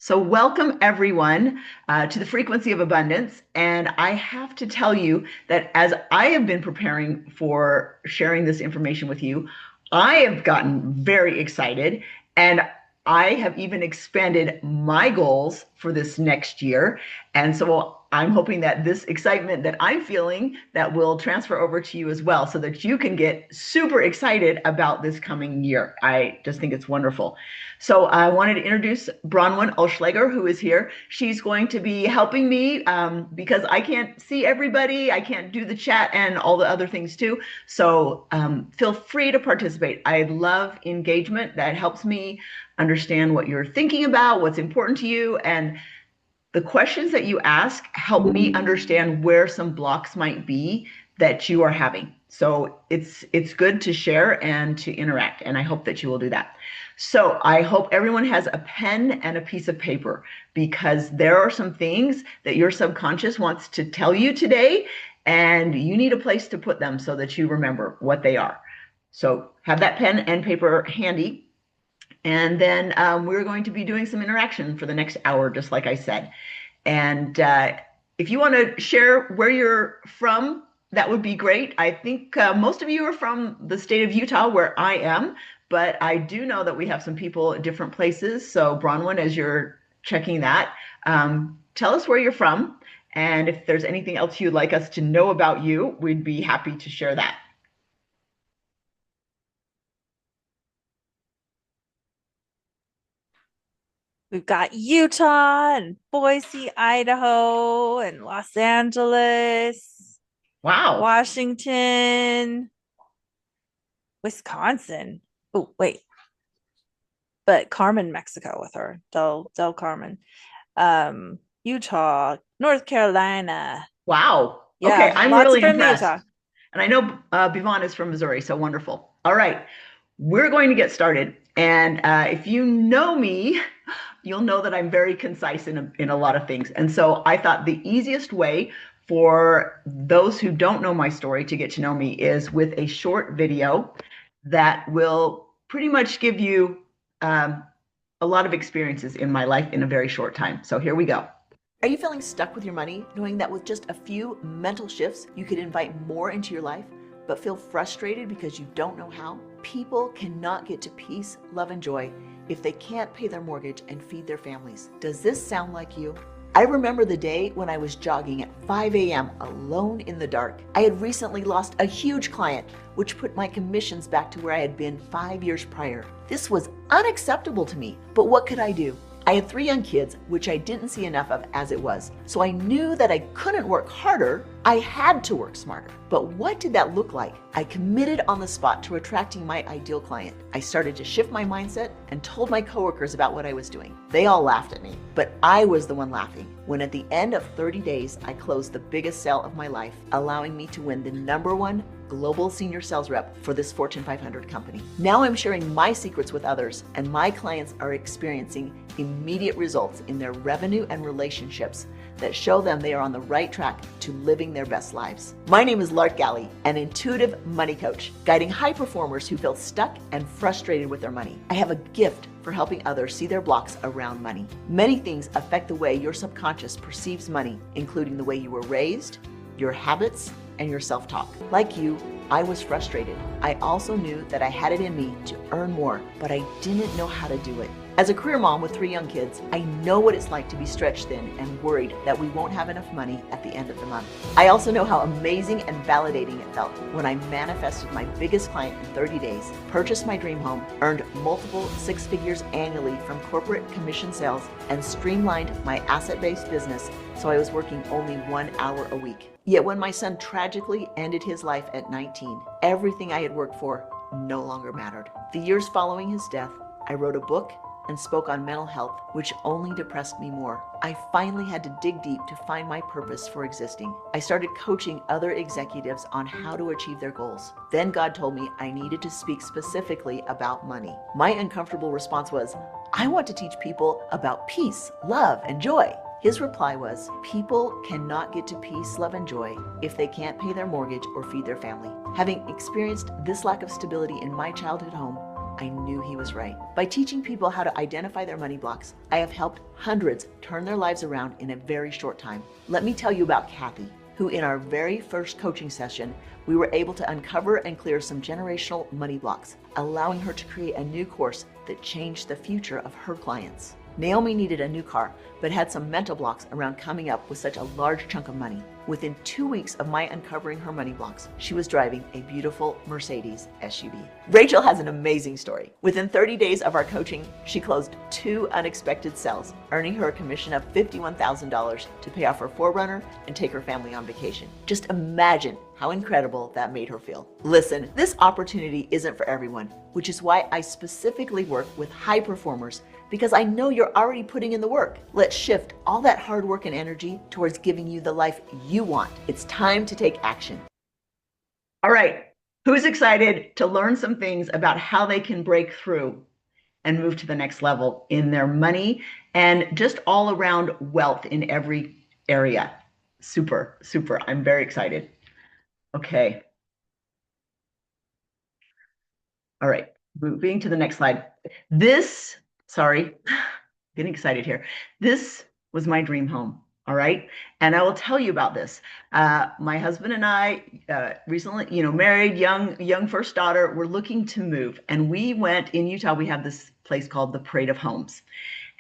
So, welcome everyone to the Frequency of Abundance. And I have to tell you that as I have been preparing for sharing this information with you, I have gotten very excited and I have even expanded my goals for this next year. And so I'm hoping that this excitement that I'm feeling that will transfer over to you as well so that you can get super excited about this coming year. I just think it's wonderful. So I wanted to introduce Bronwyn Olschlager, who is here. She's going to be helping me because I can't see everybody. I can't do the chat and all the other things too. So feel free to participate. I love engagement. That helps me understand what you're thinking about, what's important to you, and the questions that you ask help me understand where some blocks might be that you are having. So it's good to share and to interact, and I hope that you will do that. So I hope everyone has a pen and a piece of paper because there are some things that your subconscious wants to tell you today, and you need a place to put them so that you remember what they are. So have that pen and paper handy. And then we're going to be doing some interaction for the next hour, just like I said. And if you want to share where you're from, that would be great. I think most of you are from the state of Utah, where I am, but I do know that we have some people at different places. So, Bronwyn, as you're checking that, tell us where you're from. And if there's anything else you'd like us to know about you, we'd be happy to share that. We've got Utah and Boise, Idaho, and Los Angeles, Wow. Washington, Wisconsin. Oh, wait, but Carmen, Mexico with her, Del Carmen. Utah, North Carolina. Wow. Okay, Yeah, I'm lots really from impressed. Utah. And I know Bivon is from Missouri, so wonderful. All right, we're going to get started. And if you know me, you'll know that I'm very concise in a lot of things. And so I thought the easiest way for those who don't know my story to get to know me is with a short video that will pretty much give you a lot of experiences in my life in a very short time. So here we go. Are you feeling stuck with your money, knowing that with just a few mental shifts, you could invite more into your life, but feel frustrated because you don't know how? People cannot get to peace, love, and joy if they can't pay their mortgage and feed their families. Does this sound like you? I remember the day when I was jogging at 5 a.m. alone in the dark. I had recently lost a huge client, which put my commissions back to where I had been 5 years prior. This was unacceptable to me, but what could I do? I had 3 young kids, which I didn't see enough of as it was. So I knew that I couldn't work harder, I had to work smarter. But what did that look like? I committed on the spot to attracting my ideal client. I started to shift my mindset and told my coworkers about what I was doing. They all laughed at me, but I was the one laughing when at the end of 30 days, I closed the biggest sale of my life, allowing me to win the #1 global senior sales rep for this Fortune 500 company. Now I'm sharing my secrets with others, and my clients are experiencing immediate results in their revenue and relationships that show them they are on the right track to living their best lives. My name is Lark Galley, an intuitive money coach, guiding high performers who feel stuck and frustrated with their money. I have a gift for helping others see their blocks around money. Many things affect the way your subconscious perceives money, including the way you were raised, your habits, and your self-talk. Like you, I was frustrated. I also knew that I had it in me to earn more, but I didn't know how to do it. As a career mom with 3 young kids, I know what it's like to be stretched thin and worried that we won't have enough money at the end of the month. I also know how amazing and validating it felt when I manifested my biggest client in 30 days, purchased my dream home, earned multiple 6 figures annually from corporate commission sales, and streamlined my asset-based business so I was working only 1 hour a week. Yet when my son tragically ended his life at 19, everything I had worked for no longer mattered. The years following his death, I wrote a book and spoke on mental health, which only depressed me more. I finally had to dig deep to find my purpose for existing. I started coaching other executives on how to achieve their goals. Then God told me I needed to speak specifically about money. My uncomfortable response was, I want to teach people about peace, love, and joy. His reply was, people cannot get to peace, love, and joy if they can't pay their mortgage or feed their family. Having experienced this lack of stability in my childhood home, I knew he was right. By teaching people how to identify their money blocks, I have helped hundreds turn their lives around in a very short time. Let me tell you about Kathy, who in our very first coaching session, we were able to uncover and clear some generational money blocks, allowing her to create a new course that changed the future of her clients. Naomi needed a new car, but had some mental blocks around coming up with such a large chunk of money. Within 2 weeks of my uncovering her money blocks, she was driving a beautiful Mercedes SUV. Rachel has an amazing story. Within 30 days of our coaching, she closed 2 unexpected sales, earning her a commission of $51,000 to pay off her 4Runner and take her family on vacation. Just imagine how incredible that made her feel. Listen, this opportunity isn't for everyone, which is why I specifically work with high performers, because I know you're already putting in the work. Let's shift all that hard work and energy towards giving you the life you want. It's time to take action. All right. Who's excited to learn some things about how they can break through and move to the next level in their money and just all around wealth in every area? Super, super. I'm very excited. Okay. All right. Moving to the next slide. Sorry, getting excited here. This was my dream home. All right. And I will tell you about this. My husband and I recently, married, young first daughter, we're looking to move. And we went in Utah, we have this place called the Parade of Homes.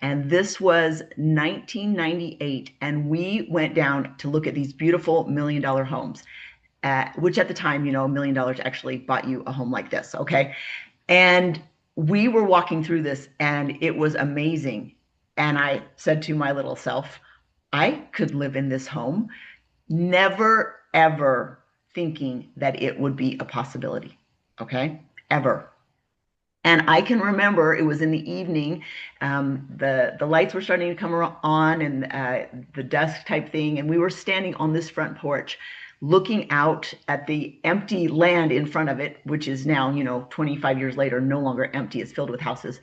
And this was 1998. And we went down to look at these beautiful $1 million homes, which at the time, $1 million actually bought you a home like this. Okay. And we were walking through this and it was amazing. And I said to my little self, I could live in this home, never, ever thinking that it would be a possibility. Okay, ever. And I can remember it was in the evening, the lights were starting to come on and the dusk type thing. And we were standing on this front porch looking out at the empty land in front of it, which is now, 25 years later, no longer empty. It's filled with houses.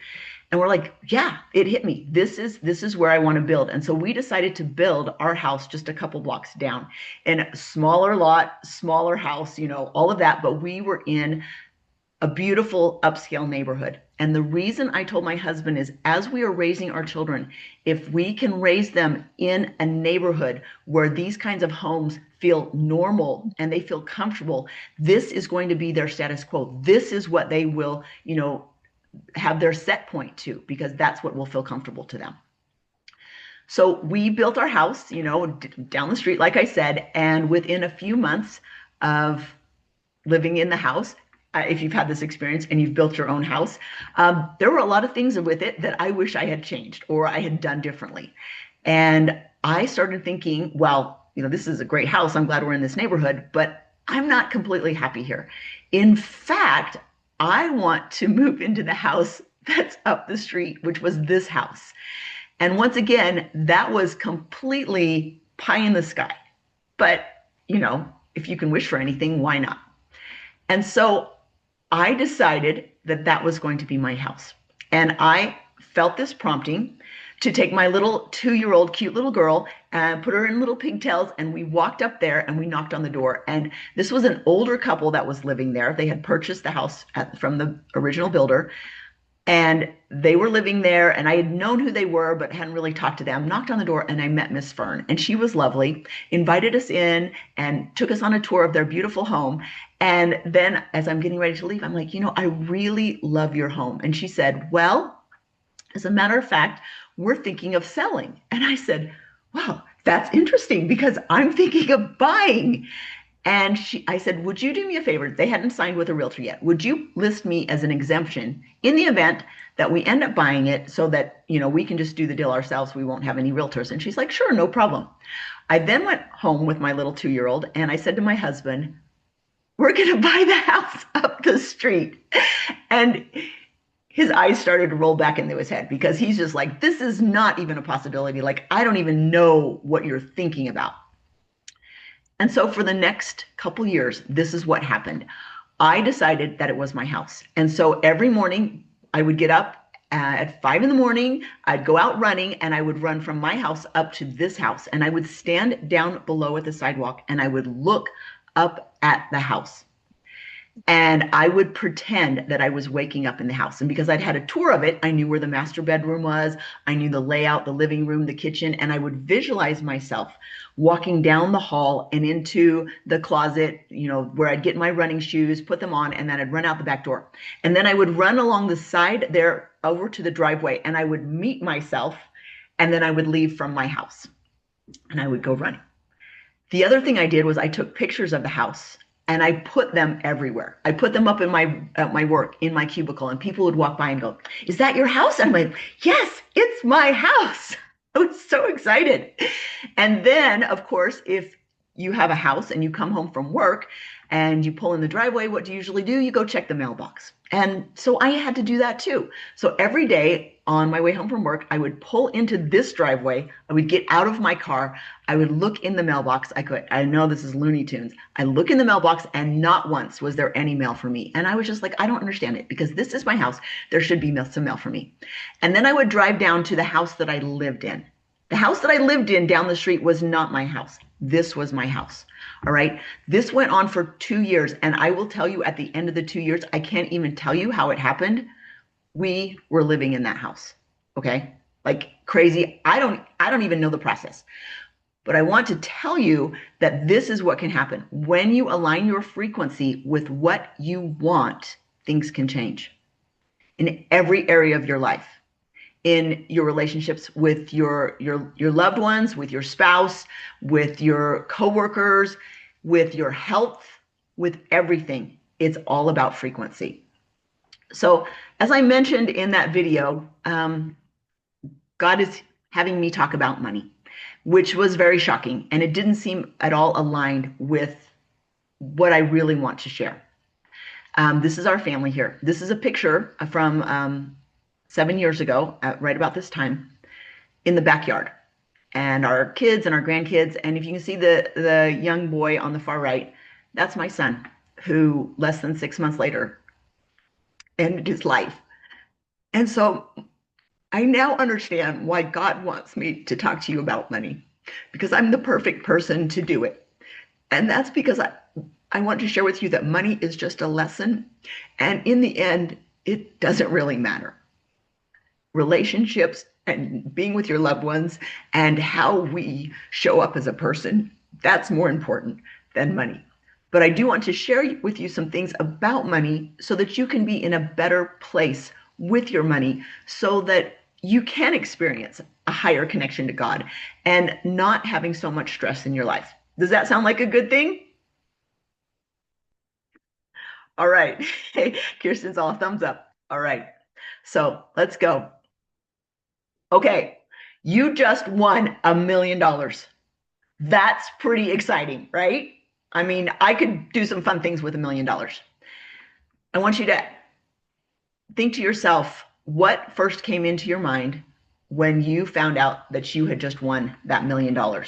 And we're like, yeah, it hit me. This is where I want to build. And so we decided to build our house just a couple blocks down in a smaller lot, smaller house, all of that. But we were in a beautiful upscale neighborhood. And the reason I told my husband is, as we are raising our children, if we can raise them in a neighborhood where these kinds of homes feel normal and they feel comfortable, this is going to be their status quo. This is what they will, have their set point to, because that's what will feel comfortable to them. So we built our house, down the street, like I said, and within a few months of living in the house, if you've had this experience and you've built your own house, there were a lot of things with it that I wish I had changed or I had done differently. And I started thinking, well, this is a great house. I'm glad we're in this neighborhood, but I'm not completely happy here. In fact, I want to move into the house that's up the street, which was this house. And once again, that was completely pie in the sky. But, if you can wish for anything, why not? And so I decided that that was going to be my house. And I felt this prompting to take my little 2-year-old cute little girl and put her in little pigtails. And we walked up there and we knocked on the door. And this was an older couple that was living there. They had purchased the house from the original builder. And they were living there, and I had known who they were, but hadn't really talked to them. Knocked on the door, and I met Miss Fern, and she was lovely, invited us in, and took us on a tour of their beautiful home. And then as I'm getting ready to leave, I'm like, I really love your home. And she said, well, as a matter of fact, we're thinking of selling. And I said, wow, that's interesting because I'm thinking of buying. And I said, would you do me a favor? They hadn't signed with a realtor yet. Would you list me as an exemption in the event that we end up buying it so that, we can just do the deal ourselves. We won't have any realtors. And she's like, sure, no problem. I then went home with my little 2-year-old and I said to my husband, we're going to buy the house up the street. And his eyes started to roll back into his head because he's just like, this is not even a possibility. Like, I don't even know what you're thinking about. And so for the next couple years, this is what happened. I decided that it was my house. And so every morning I would get up at 5 a.m. I'd go out running and I would run from my house up to this house. And I would stand down below at the sidewalk and I would look up at the house. And I would pretend that I was waking up in the house. And because I'd had a tour of it, I knew where the master bedroom was. I knew the layout, the living room, the kitchen, and I would visualize myself walking down the hall and into the closet, where I'd get my running shoes, put them on, and then I'd run out the back door. And then I would run along the side there over to the driveway, and I would meet myself, and then I would leave from my house and I would go running. The other thing I did was I took pictures of the house and I put them everywhere. I put them up in my work, in my cubicle, and people would walk by and go, "Is that your house?" And I'm like, "Yes, it's my house." I was so excited. And then, of course, if you have a house and you come home from work and you pull in the driveway, what do you usually do? You go check the mailbox. And so I had to do that too. So every day on my way home from work, I would pull into this driveway. I would get out of my car. I would look in the mailbox. I know this is Looney Tunes. I look in the mailbox and not once was there any mail for me. And I was just like, I don't understand it, because this is my house. There should be some mail for me. And then I would drive down to the house that I lived in. The house that I lived in down the street was not my house. This was my house. All right. This went on for 2 years. And I will tell you, at the end of the 2 years, I can't even tell you how it happened. We were living in that house. Okay. Like crazy. I don't even know the process. But I want to tell you that this is what can happen. When you align your frequency with what you want, things can change in every area of your life. In your relationships with your loved ones, with your spouse, with your coworkers, with your health, with everything. It's all about frequency. So as I mentioned in that video, God is having me talk about money, which was very shocking. And it didn't seem at all aligned with what I really want to share. This is our family here. This is a picture from 7 years ago, right about this time, in the backyard, and our kids and our grandkids. And if you can see the young boy on the far right, that's my son, who less than 6 months later ended his life. And so I now understand why God wants me to talk to you about money, because I'm the perfect person to do it. And that's because I want to share with you that money is just a lesson. And in the end, it doesn't really matter. Relationships and being with your loved ones and how we show up as a person, that's more important than money. But I do want to share with you some things about money so that you can be in a better place with your money, so that you can experience a higher connection to God and not having so much stress in your life. Does that sound like a good thing? All right. Kirsten's all thumbs up. All right. So let's go. Okay, you just won $1 million. That's pretty exciting, right? I mean, I could do some fun things with $1 million. I want you to think to yourself, what first came into your mind when you found out that you had just won that $1 million?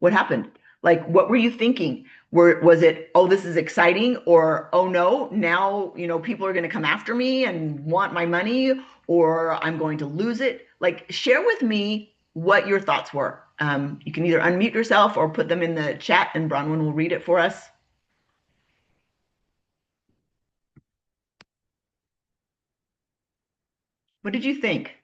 What happened? Like, what were you thinking? Was it, oh, this is exciting, or, oh no, now, people are going to come after me and want my money, or I'm going to lose it? Like, share with me what your thoughts were. You can either unmute yourself or put them in the chat, and Bronwyn will read it for us. What did you think?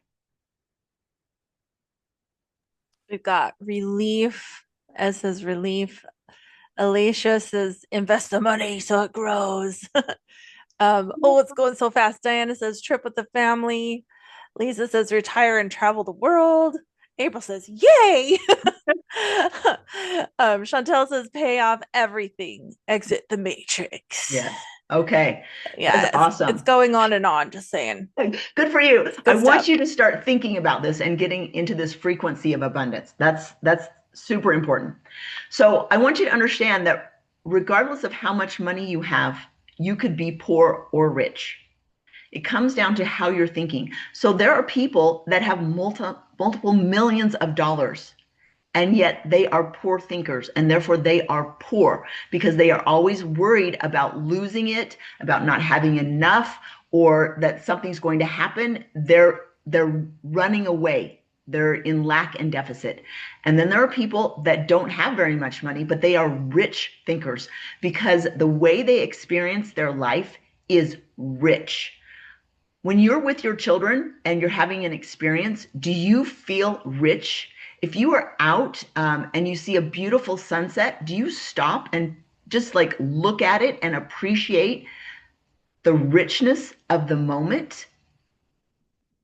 We've got relief. S says relief. Alicia says invest the money so it grows. Oh, it's going so fast. Diana says trip with the family. Lisa says retire and travel the world. April says yay. Chantel says pay off everything, exit the matrix. Yes. Okay. Yeah, that's awesome. It's going on and on, just saying. Good for you. Good I stuff. want you to start thinking about this and getting into this frequency of abundance. That's super important. So I want you to understand that regardless of how much money you have, you could be poor or rich. It comes down to how you're thinking. So there are people that have multiple millions of dollars, and yet they are poor thinkers, and therefore they are poor because they are always worried about losing it, about not having enough, or that something's going to happen. They're running away They're in lack and deficit. And then there are people that don't have very much money, but they are rich thinkers because the way they experience their life is rich. When you're with your children and you're having an experience, do you feel rich? If you are out and you see a beautiful sunset, do you stop and just like look at it and appreciate the richness of the moment?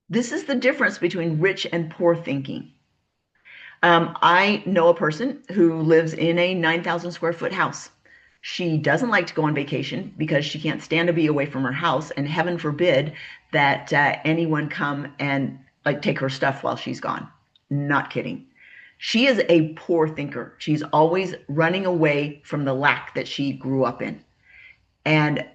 This is the difference between rich and poor thinking. I know a person who lives in a 9,000 square foot house. She doesn't like to go on vacation because she can't stand to be away from her house, and heaven forbid that anyone come and like take her stuff while she's gone. Not kidding. She is a poor thinker. She's always running away from the lack that she grew up in. And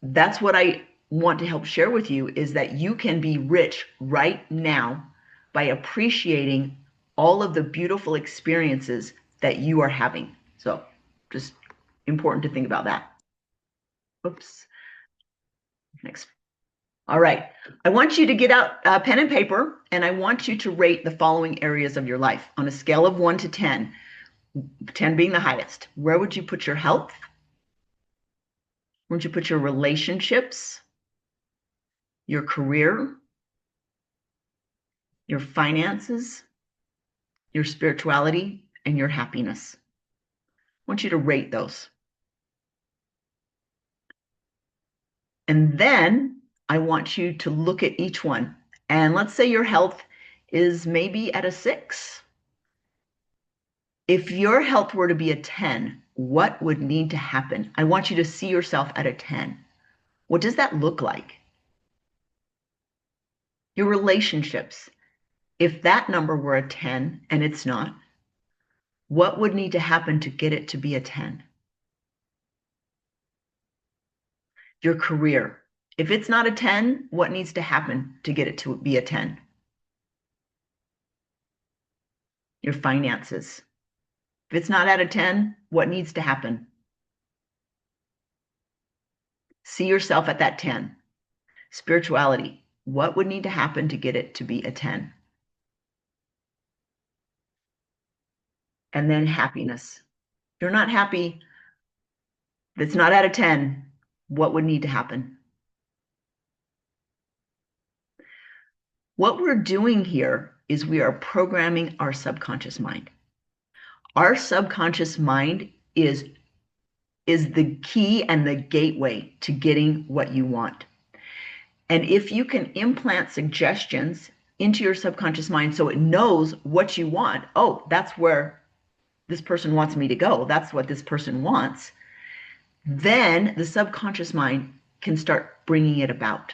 that's what I want to help share with you, is that you can be rich right now by appreciating all of the beautiful experiences that you are having. So just important to think about that. Oops. Next. All right. I want you to get out pen and paper, and I want you to rate the following areas of your life on a scale of 1 to 10, 10 being the highest. Where would you put your health? Where would you put your relationships, your career, your finances, your spirituality, and your happiness? I want you to rate those. And then I want you to look at each one. And let's say your health is maybe at a 6. If your health were to be a 10, what would need to happen? I want you to see yourself at a 10. What does that look like? Your relationships. If that number were a 10 and it's not, what would need to happen to get it to be a 10? Your career. If it's not a 10, what needs to happen to get it to be a 10? Your finances. If it's not at a 10, what needs to happen? See yourself at that 10. Spirituality. What would need to happen to get it to be a 10? And then happiness. If you're not happy, if it's not at a 10, what would need to happen? What we're doing here is we are programming our subconscious mind. Our subconscious mind is the key and the gateway to getting what you want. And if you can implant suggestions into your subconscious mind so it knows what you want, oh, that's where this person wants me to go, that's what this person wants, then the subconscious mind can start bringing it about.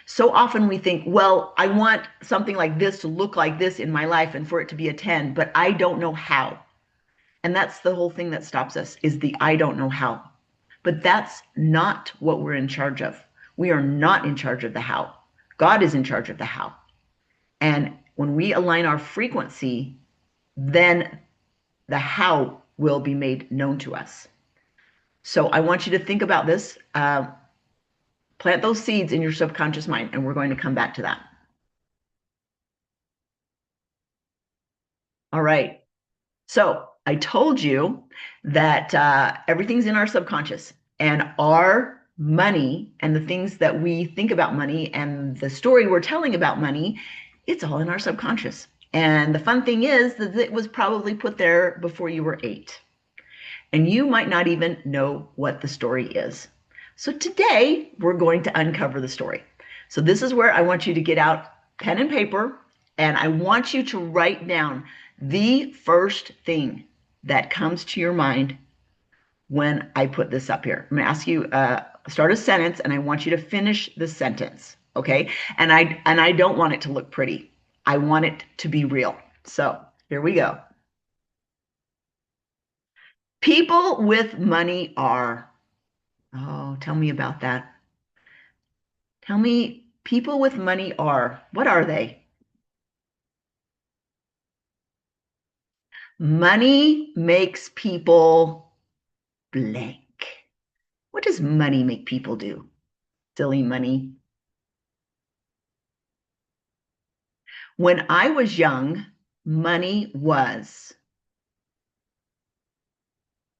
So often we think, well, I want something like this to look like this in my life and for it to be a 10, but I don't know how. And that's the whole thing that stops us, is the I don't know how. But that's not what we're in charge of. We are not in charge of the how. God is in charge of the how. And when we align our frequency, then the how will be made known to us. So I want you to think about this. Plant those seeds in your subconscious mind, and we're going to come back to that. All right. So I told you that everything's in our subconscious, and our money and the things that we think about money and the story we're telling about money, it's all in our subconscious. And the fun thing is that it was probably put there before you were 8. And you might not even know what the story is. So today we're going to uncover the story. So this is where I want you to get out pen and paper, and I want you to write down the first thing that comes to your mind when I put this up here. I'm going to ask you start a sentence, and I want you to finish the sentence, okay? And I don't want it to look pretty. I want it to be real. So here we go. People with money are. Oh, tell me about that. Tell me, people with money are. What are they? Money makes people blank. What does money make people do? Silly money. When I was young, money was.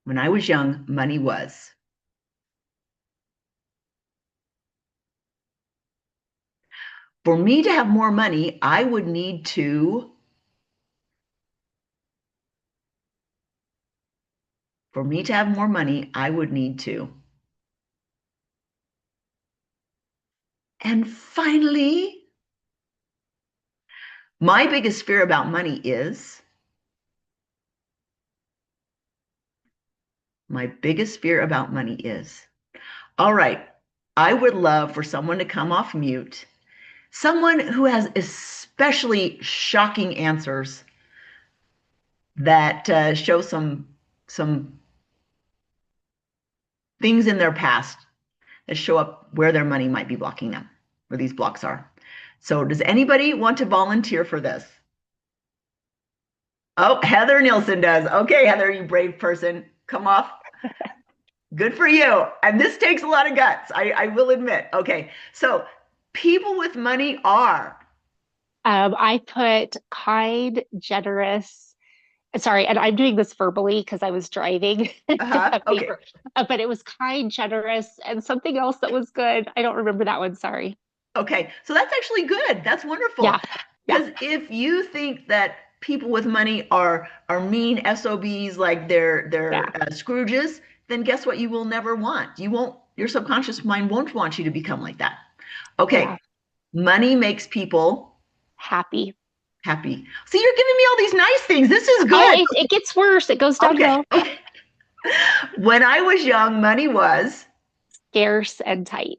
When I was young, money was. For me to have more money, I would need to. For me to have more money, I would need to. And finally, my biggest fear about money is. My biggest fear about money is. All right. I would love for someone to come off mute, someone who has especially shocking answers that show some things in their past that show up where their money might be blocking them, where these blocks are. So does anybody want to volunteer for this? Oh, Heather Nielsen does. Okay, Heather, you brave person. Come off. Good for you. And this takes a lot of guts, I will admit. Okay, so people with money are. I put kind, generous. Sorry, and I'm doing this verbally because I was driving Uh-huh. a Okay. paper. But it was kind, generous, and something else that was good. I don't remember that one. Sorry. Okay. So that's actually good. That's wonderful. Yeah. Because if you think that people with money are mean SOBs, like they're Yeah. Scrooges, then guess what? You will never want. You won't. Your subconscious mind won't want you to become like that. Okay. Yeah. Money makes people Happy. happy. See, you're giving me all these nice things. This is Oh, good. it gets worse. It goes Okay. downhill. Okay. When I was young, money was Scarce and tight.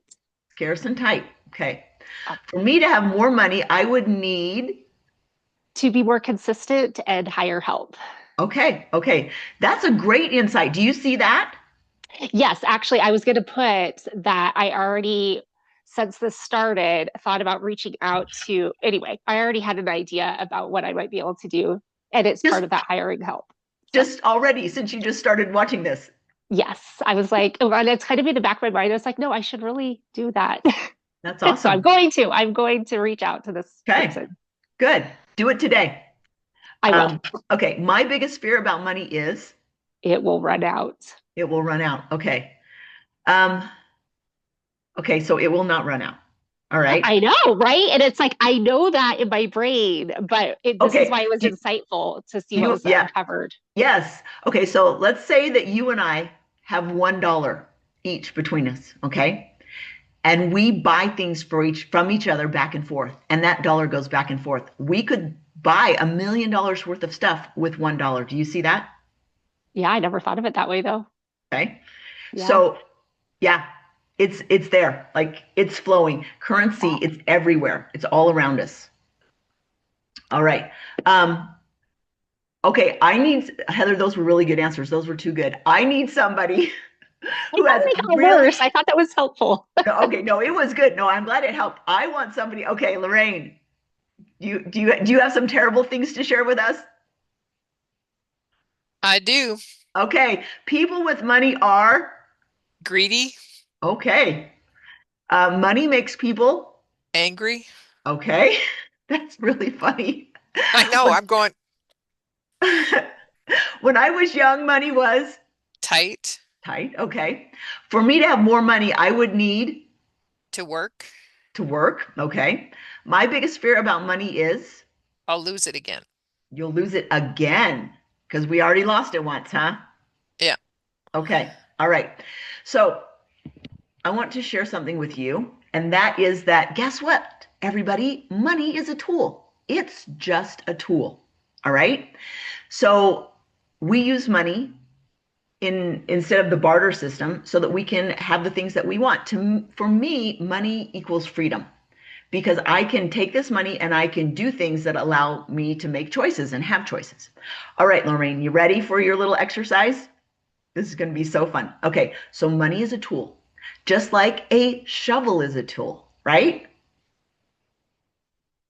scarce and tight. Okay. Oh. For me to have more money, I would need. To be more consistent and higher help. Okay. Okay. That's a great insight. Do you see that? Yes, actually, I was going to put that I already, since this started, thought about reaching out to, anyway, I already had an idea about what I might be able to do, and it's Just part of that hiring help. just already, since you just started watching this. Yes, I was like, oh, and it's kind of in the back of my mind. I was like, no, I should really do that. That's So awesome. I'm going to reach out to this Okay. person. Good. Do it today. I will. Okay. My biggest fear about money is It will run out. it will run out. Okay. Okay. So it will not run out. All right. I know, right? And it's like, I know that in my brain, but this is Okay. why it was Do insightful to see what was yeah. uncovered. Yes. Okay. So let's say that you and I have $1 each between us. Okay. And we buy things from each other back and forth. And that dollar goes back and forth. We could buy $1 million worth of stuff with $1. Do you see that? Yeah, I never thought of it that way though. Okay. Yeah. So yeah, it's there. Like it's flowing. Currency, it's everywhere. It's all around us. All right. Okay, Heather, those were really good answers. Those were too good. I need somebody who has worse. I thought that was helpful. Okay, no, it was good. No, I'm glad it helped. I want somebody. Okay, Lorraine, do you have some terrible things to share with us? I do. Okay, people with money are Greedy, okay. Money makes people angry. okay. That's really funny. I know, I'm going When I was young, money was tight tight. Okay. For me to have more money, I would need to work. to work. Okay. My biggest fear about money is I'll lose it again. you'll lose it again because we already lost it once, huh? Yeah. Okay. All right. So I want to share something with you, and that is that guess what, everybody? Money is a tool. It's just a tool. All right. So we use money instead of the barter system so that we can have the things that we want. For me, money equals freedom because I can take this money and I can do things that allow me to make choices and have choices. All right, Lorraine, you ready for your little exercise? This is going to be so fun. Okay, so money is a tool, just like a shovel is a tool, right?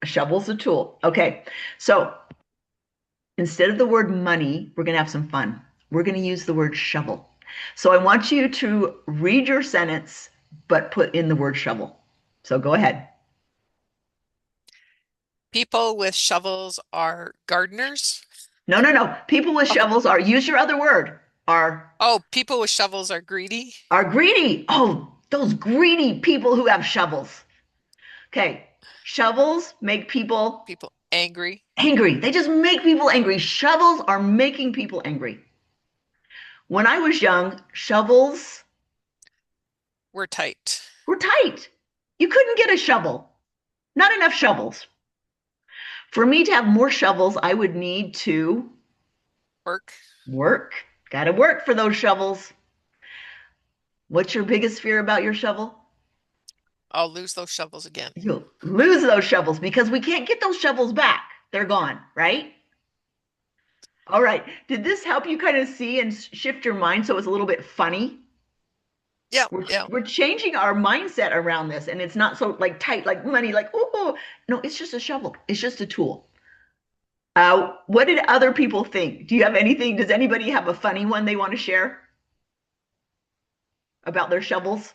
A shovel's a tool. Okay, so instead of the word money, we're going to have some fun. We're going to use the word shovel. So I want you to read your sentence, but put in the word shovel. So go ahead. People with shovels are gardeners. No, no, no. People with shovels are, use your other word, Oh, people with shovels are greedy. are greedy. Oh, those greedy people who have shovels. Okay. Shovels make people People angry. angry. They just make people angry. Shovels are making people angry. When I was young, shovels We're tight. were tight. You couldn't get a shovel. Not enough shovels. For me to have more shovels, I would need to Work. work. Got to work for those shovels. What's your biggest fear about your shovel? I'll lose those shovels again. You'll lose those shovels because we can't get those shovels back. They're gone, right? All right. Did this help you kind of see and shift your mind so it's a little bit funny? Yeah, We're, yeah. we're changing our mindset around this, and it's not so like tight, like money, like, oh, no, it's just a shovel. It's just a tool. What did other people think? Do you have anything? Does anybody have a funny one they want to share about their shovels?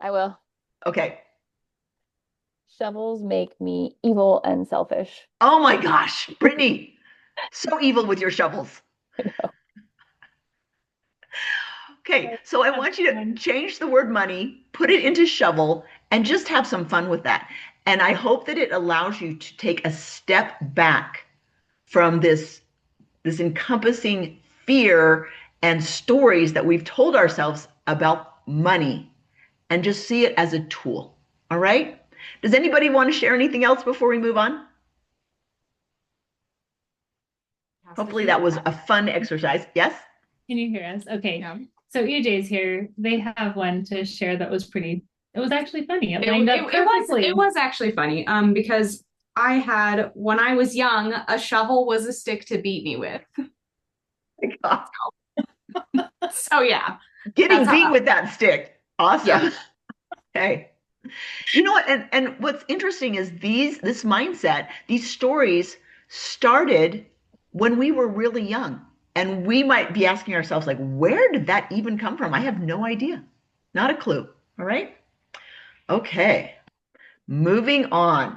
I will. Okay. Shovels make me evil and selfish. Oh my gosh, Brittany, so evil with your shovels. I know. Okay, so I want you to change the word money, put it into shovel, and just have some fun with that. And I hope that it allows you to take a step back from this encompassing fear and stories that we've told ourselves about money and just see it as a tool. All right? Does anybody want to share anything else before we move on? Hopefully that was a fun exercise. Yes? Can you hear us? Okay. Yeah. So EJ's here. They have one to share that was pretty, it was actually funny. It lined up perfectly. It was actually funny because I had, when I was young, a shovel was a stick to beat me with. So yeah. Getting beat with that stick. Awesome. Yeah. Okay. You know what? And what's interesting is this mindset, these stories started when we were really young. And we might be asking ourselves, like, where did that even come from? I have no idea. Not a clue. All right. Okay. Moving on.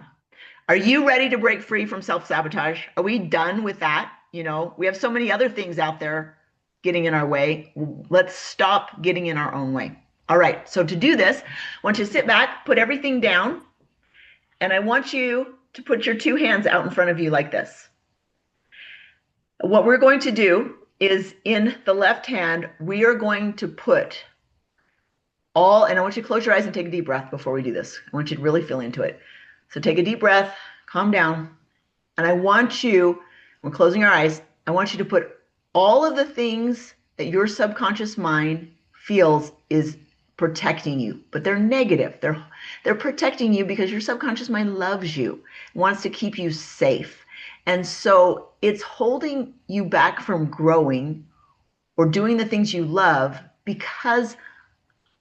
Are you ready to break free from self-sabotage? Are we done with that? You know, we have so many other things out there getting in our way. Let's stop getting in our own way. All right. So to do this, I want you to sit back, put everything down, and I want you to put your two hands out in front of you like this. What we're going to do is in the left hand, we are going to put all, and I want you to close your eyes and take a deep breath before we do this. I want you to really feel into it. So take a deep breath, calm down. And I want you, when closing your eyes, I want you to put all of the things that your subconscious mind feels is protecting you, but they're negative. They're protecting you because your subconscious mind loves you, wants to keep you safe. And so it's holding you back from growing or doing the things you love because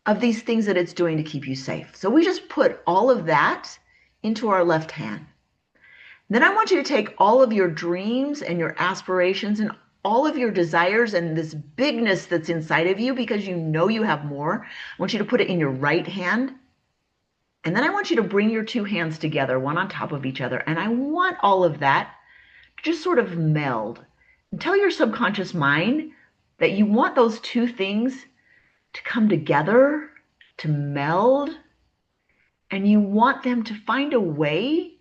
of these things that it's doing to keep you safe. So we just put all of that into our left hand. Then I want you to take all of your dreams and your aspirations and all of your desires and this bigness that's inside of you because you know you have more. I want you to put it in your right hand. And then I want you to bring your two hands together, one on top of each other. And I want all of that just sort of meld and tell your subconscious mind that you want those two things to come together, to meld, and you want them to find a way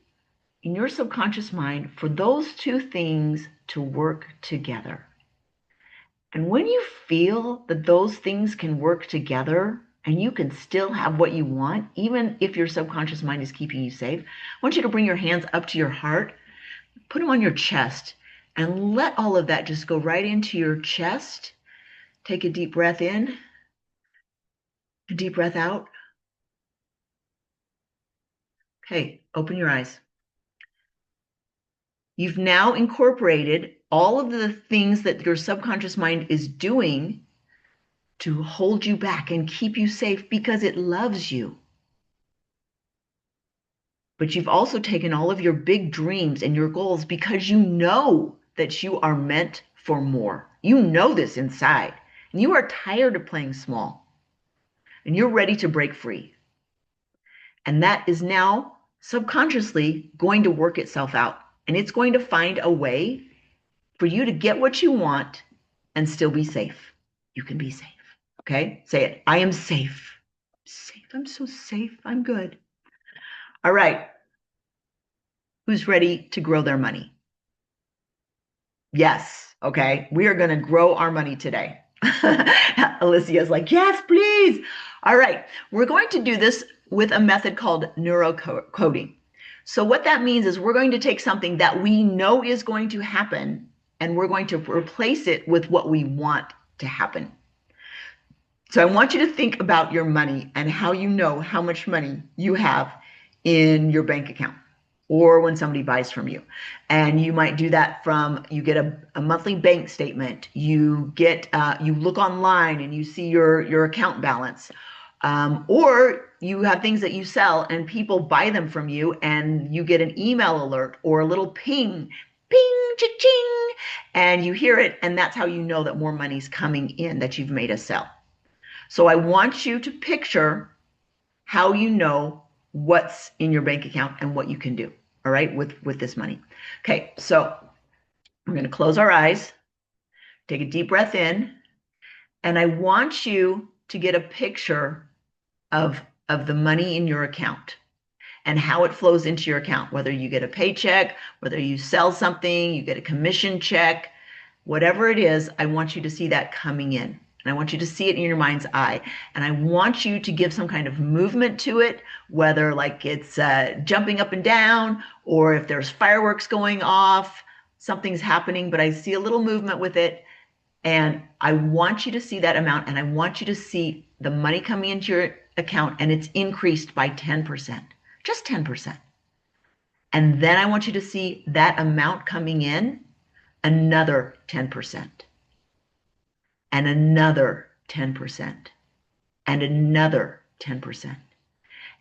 in your subconscious mind for those two things to work together. And when you feel that those things can work together and you can still have what you want, even if your subconscious mind is keeping you safe, I want you to bring your hands up to your heart. Put them on your chest and let all of that just go right into your chest. Take a deep breath in, a deep breath out. Okay, open your eyes. You've now incorporated all of the things that your subconscious mind is doing to hold you back and keep you safe because it loves you. But you've also taken all of your big dreams and your goals because you know that you are meant for more. You know this inside, and you are tired of playing small, and you're ready to break free. And that is now subconsciously going to work itself out. And it's going to find a way for you to get what you want and still be safe. You can be safe. Okay? Say it. I am safe. Safe. I'm so safe. I'm good. All right. Who's ready to grow their money? Yes. Okay. We are going to grow our money today. Alicia's like, yes, please. All right. We're going to do this with a method called neuro-coding. So what that means is we're going to take something that we know is going to happen and we're going to replace it with what we want to happen. So I want you to think about your money and how you know how much money you have in your bank account or when somebody buys from you. And you might do that from, you get a monthly bank statement, you get, you look online and you see your account balance, or you have things that you sell and people buy them from you and you get an email alert or a little ping, cha-ching, and you hear it, and that's how you know that more money's coming in that you've made a sell. So I want you to picture how you know what's in your bank account and what you can do, all right, with this money. Okay, so we're going to close our eyes, take a deep breath in, and I want you to get a picture of the money in your account and how it flows into your account, whether you get a paycheck, whether you sell something, you get a commission check, whatever it is, I want you to see that coming in. And I want you to see it in your mind's eye. And I want you to give some kind of movement to it, whether like it's jumping up and down, or if there's fireworks going off, something's happening, but I see a little movement with it. And I want you to see that amount, and I want you to see the money coming into your account, and it's increased by 10%, just 10%. And then I want you to see that amount coming in, another 10%. And another 10%, and another 10%.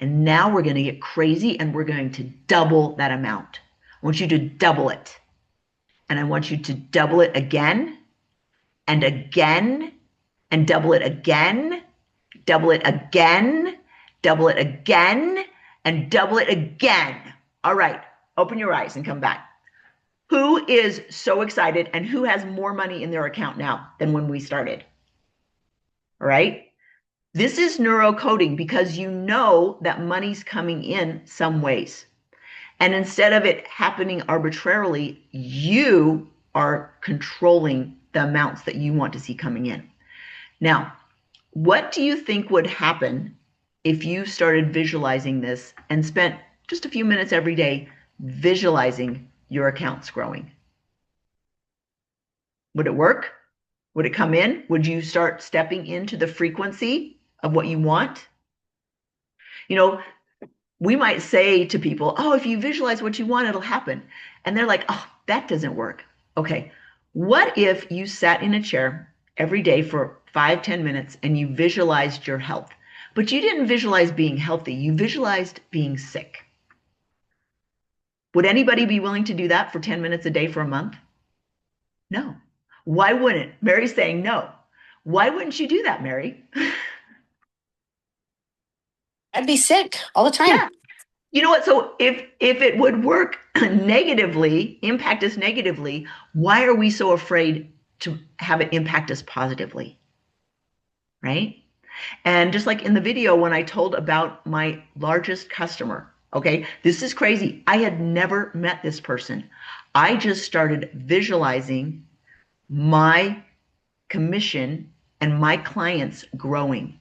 And now we're going to get crazy and we're going to double that amount. I want you to double it. And I want you to double it again and again and double it again, double it again, double it again, and double it again. All right, open your eyes and come back. Who is so excited and who has more money in their account now than when we started? All right. This is neuro-coding because you know that money's coming in some ways. And instead of it happening arbitrarily, you are controlling the amounts that you want to see coming in. Now, what do you think would happen if you started visualizing this and spent just a few minutes every day visualizing your accounts growing? Would it work? Would it come in? Would you start stepping into the frequency of what you want? You know, we might say to people, oh, if you visualize what you want, it'll happen. And they're like, oh, that doesn't work. Okay, what if you sat in a chair every day for 5-10 minutes and you visualized your health, but you didn't visualize being healthy, you visualized being sick? Would anybody be willing to do that for 10 minutes a day for a month? No. Why wouldn't? Mary's saying no. Why wouldn't you do that, Mary? I'd be sick all the time. Yeah. You know what? So if it would work negatively, impact us negatively, why are we so afraid to have it impact us positively? Right? And just like in the video when I told about my largest customer, okay, this is crazy. I had never met this person. I just started visualizing my commission and my clients growing.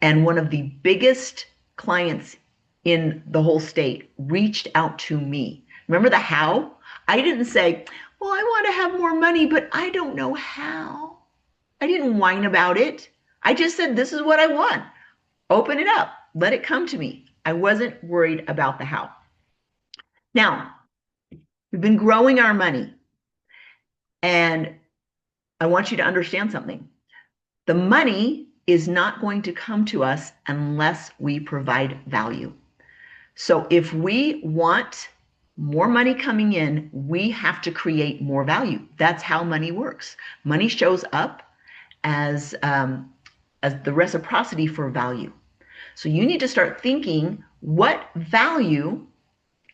And one of the biggest clients in the whole state reached out to me. Remember the how? I didn't say, well, I want to have more money, but I don't know how. I didn't whine about it. I just said, this is what I want. Open it up. Let it come to me. I wasn't worried about the how. Now, we've been growing our money. And I want you to understand something. The money is not going to come to us unless we provide value. So if we want more money coming in, we have to create more value. That's how money works. Money shows up as the reciprocity for value. So you need to start thinking, what value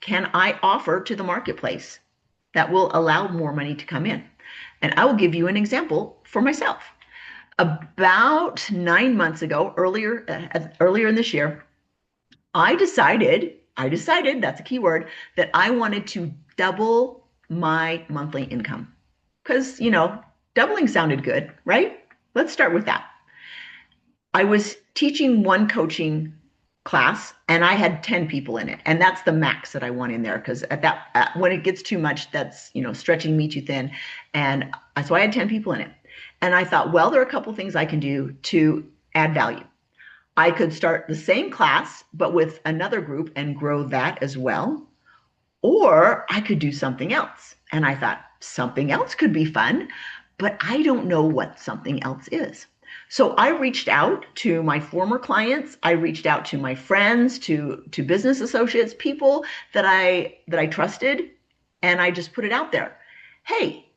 can I offer to the marketplace that will allow more money to come in? And I will give you an example for myself. About 9 months ago, earlier in this year, I decided, that's a key word, that I wanted to double my monthly income. Because, doubling sounded good, right? Let's start with that. I was teaching one coaching class and I had 10 people in it. And that's the max that I want in there, because when it gets too much, that's, stretching me too thin. And so I had 10 people in it. And I thought, well, there are a couple things I can do to add value. I could start the same class, but with another group and grow that as well. Or I could do something else. And I thought something else could be fun, but I don't know what something else is. So I reached out to my former clients. I reached out to my friends, to business associates, people that I trusted. And I just put it out there. Hey,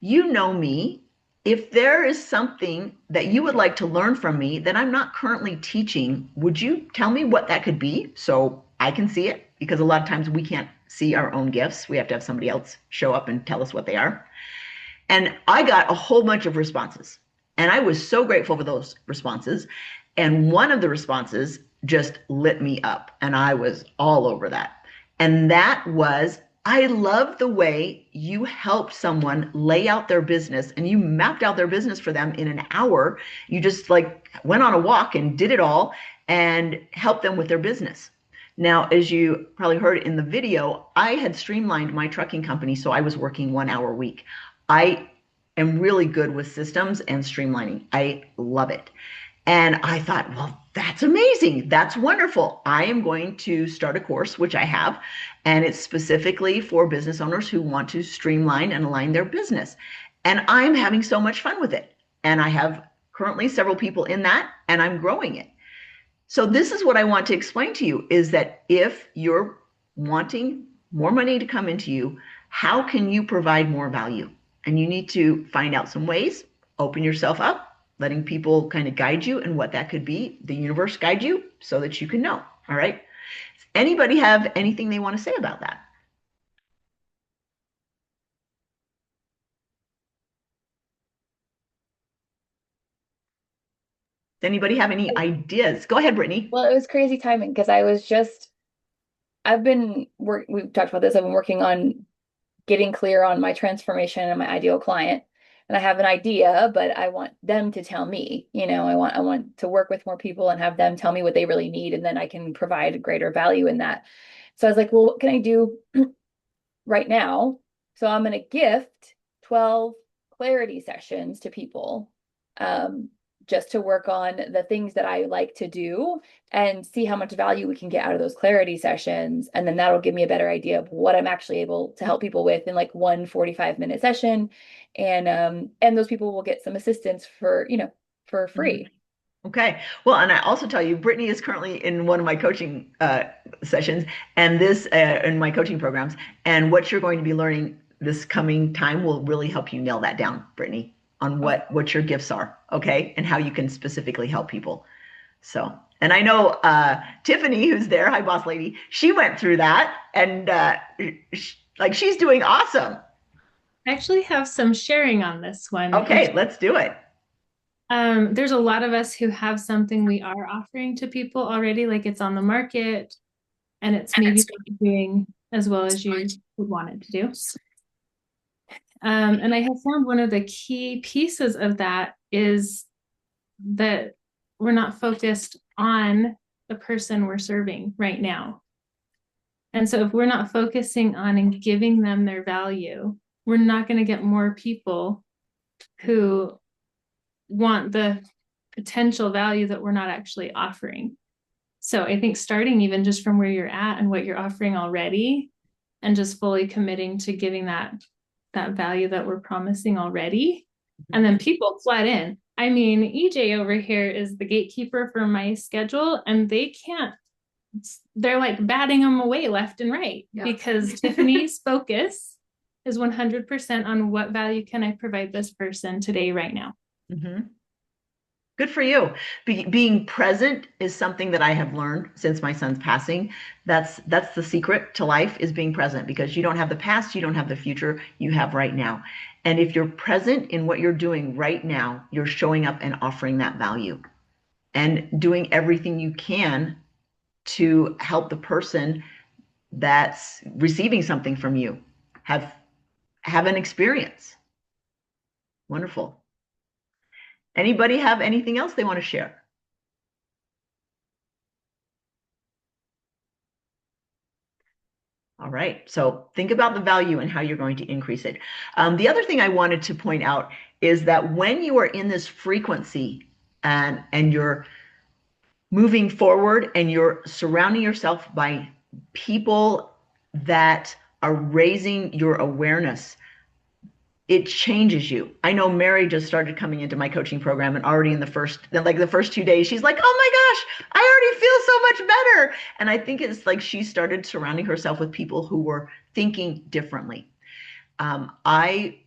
you know me. If there is something that you would like to learn from me that I'm not currently teaching, would you tell me what that could be so I can see it? Because a lot of times we can't see our own gifts. We have to have somebody else show up and tell us what they are. And I got a whole bunch of responses. And I was so grateful for those responses. And one of the responses just lit me up. And I was all over that. And that was, I love the way you helped someone lay out their business and you mapped out their business for them in an hour. You just went on a walk and did it all and helped them with their business. Now, as you probably heard in the video, I had streamlined my trucking company, so I was working 1 hour a week. I am really good with systems and streamlining. I love it. And I thought, well, that's amazing. That's wonderful. I am going to start a course, which I have, and it's specifically for business owners who want to streamline and align their business. And I'm having so much fun with it. And I have currently several people in that, and I'm growing it. So this is what I want to explain to you, is that if you're wanting more money to come into you, how can you provide more value? And you need to find out some ways, open yourself up, letting people kind of guide you and what that could be, the universe guide you so that you can know. All right. Does anybody have anything they want to say about that? Does anybody have any ideas? Go ahead, Brittany. Well, it was crazy timing because we've talked about this. I've been working on getting clear on my transformation and my ideal client. And I have an idea, but I want them to tell me, I want to work with more people and have them tell me what they really need. And then I can provide greater value in that. So I was like, well, what can I do right now? So I'm going to gift 12 clarity sessions to people, just to work on the things that I like to do and see how much value we can get out of those clarity sessions. And then that'll give me a better idea of what I'm actually able to help people with in one 45-minute session. And those people will get some assistance for free. Okay. Well, and I also tell you, Brittany is currently in one of my coaching sessions and this in my coaching programs. And what you're going to be learning this coming time will really help you nail that down, Brittany, on what your gifts are, okay, and how you can specifically help people. So, and I know Tiffany, who's there, hi, boss lady, she went through that, and she's doing awesome. I actually have some sharing on this one. Okay, let's do it. There's a lot of us who have something we are offering to people already, like it's on the market, and it's maybe not doing as well as you would want it to do. And I have found one of the key pieces of that is that we're not focused on the person we're serving right now. And so if we're not focusing on and giving them their value, we're not going to get more people who want the potential value that we're not actually offering. So I think starting even just from where you're at and what you're offering already, and just fully committing to giving that value that we're promising already. And then people flood in. I mean, EJ over here is the gatekeeper for my schedule, and they're like batting them away left and right because Tiffany's focus is 100% on what value can I provide this person today, right now. Mm-hmm. Good for you. Being present is something that I have learned since my son's passing. That's the secret to life, is being present, because you don't have the past, you don't have the future, you have right now. And if you're present in what you're doing right now, you're showing up and offering that value and doing everything you can to help the person that's receiving something from you have an experience. Wonderful. Anybody have anything else they want to share? All right, so think about the value and how you're going to increase it. The other thing I wanted to point out is that when you are in this frequency and you're moving forward and you're surrounding yourself by people that are raising your awareness, it changes you. I know Mary just started coming into my coaching program, and already in the first 2 days, she's like, oh my gosh, I already feel so much better. And I think it's like she started surrounding herself with people who were thinking differently. I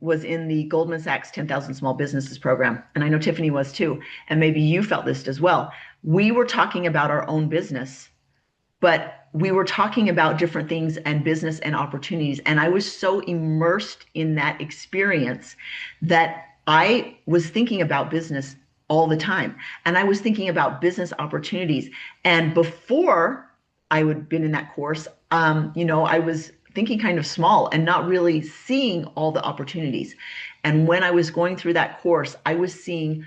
was in the Goldman Sachs 10,000 Small Businesses program, and I know Tiffany was too, and maybe you felt this as well. We were talking about our own business, but we were talking about different things and business and opportunities. And I was so immersed in that experience that I was thinking about business all the time. And I was thinking about business opportunities. And before I would been in that course, I was thinking kind of small and not really seeing all the opportunities. And when I was going through that course, I was seeing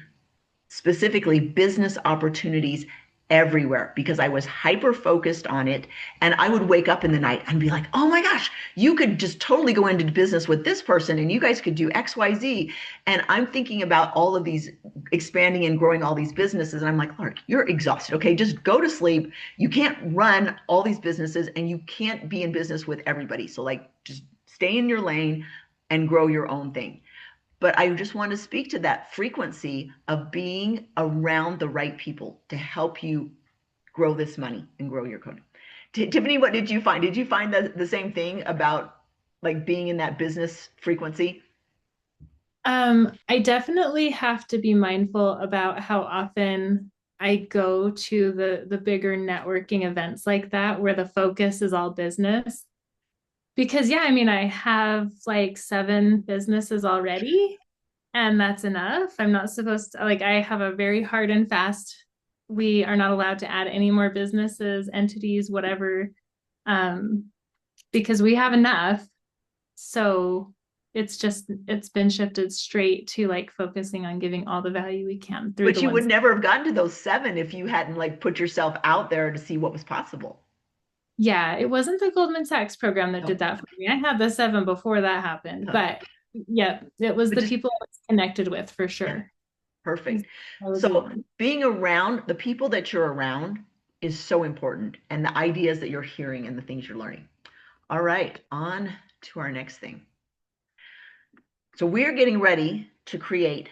specifically business opportunities everywhere because I was hyper focused on it. And I would wake up in the night and be like, oh my gosh, you could just totally go into business with this person and you guys could do XYZ. And I'm thinking about all of these expanding and growing all these businesses. And I'm like, Lark, you're exhausted. Okay, just go to sleep. You can't run all these businesses and you can't be in business with everybody. So like, just stay in your lane and grow your own thing. But I just want to speak to that frequency of being around the right people to help you grow this money and grow your coding. Tiffany, what did you find? Did you find the same thing about like being in that business frequency? I definitely have to be mindful about how often I go to the bigger networking events like that where the focus is all business. Because yeah, I mean, I have like 7 businesses already, and that's enough. I'm not supposed to, like, I have a very hard and fast, we are not allowed to add any more businesses, entities, whatever, because we have enough. So it's been shifted straight to like focusing on giving all the value we can through. But you would never have gotten to those 7 if you hadn't like put yourself out there to see what was possible. Yeah, it wasn't the Goldman Sachs program that did that for me. I had the 7 before that happened, but yeah, it was the people I was connected with for sure. Perfect. So being around the people that you're around is so important, and the ideas that you're hearing and the things you're learning. All right, on to our next thing. So we're getting ready to create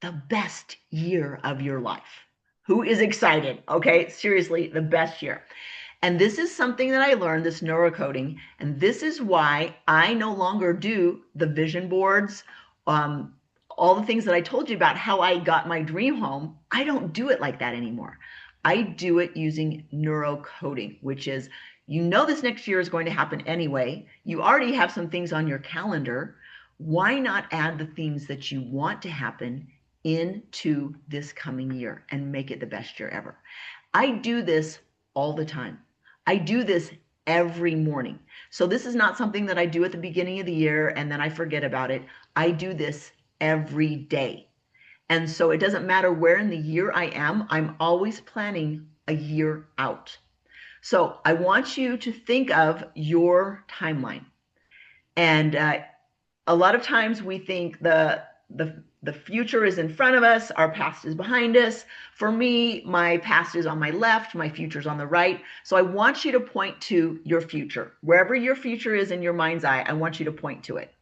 the best year of your life. Who is excited? Okay, seriously, the best year. And this is something that I learned, this neuro-coding, and this is why I no longer do the vision boards, all the things that I told you about how I got my dream home. I don't do it like that anymore. I do it using neuro-coding, which is, this next year is going to happen anyway. You already have some things on your calendar. Why not add the things that you want to happen into this coming year and make it the best year ever? I do this all the time. I do this every morning. So this is not something that I do at the beginning of the year and then I forget about it. I do this every day. And so it doesn't matter where in the year I am, I'm always planning a year out. So I want you to think of your timeline. And a lot of times we think the future is in front of us, our past is behind us. For me, my past is on my left, my future is on the right. So I want you to point to your future. Wherever your future is in your mind's eye, I want you to point to it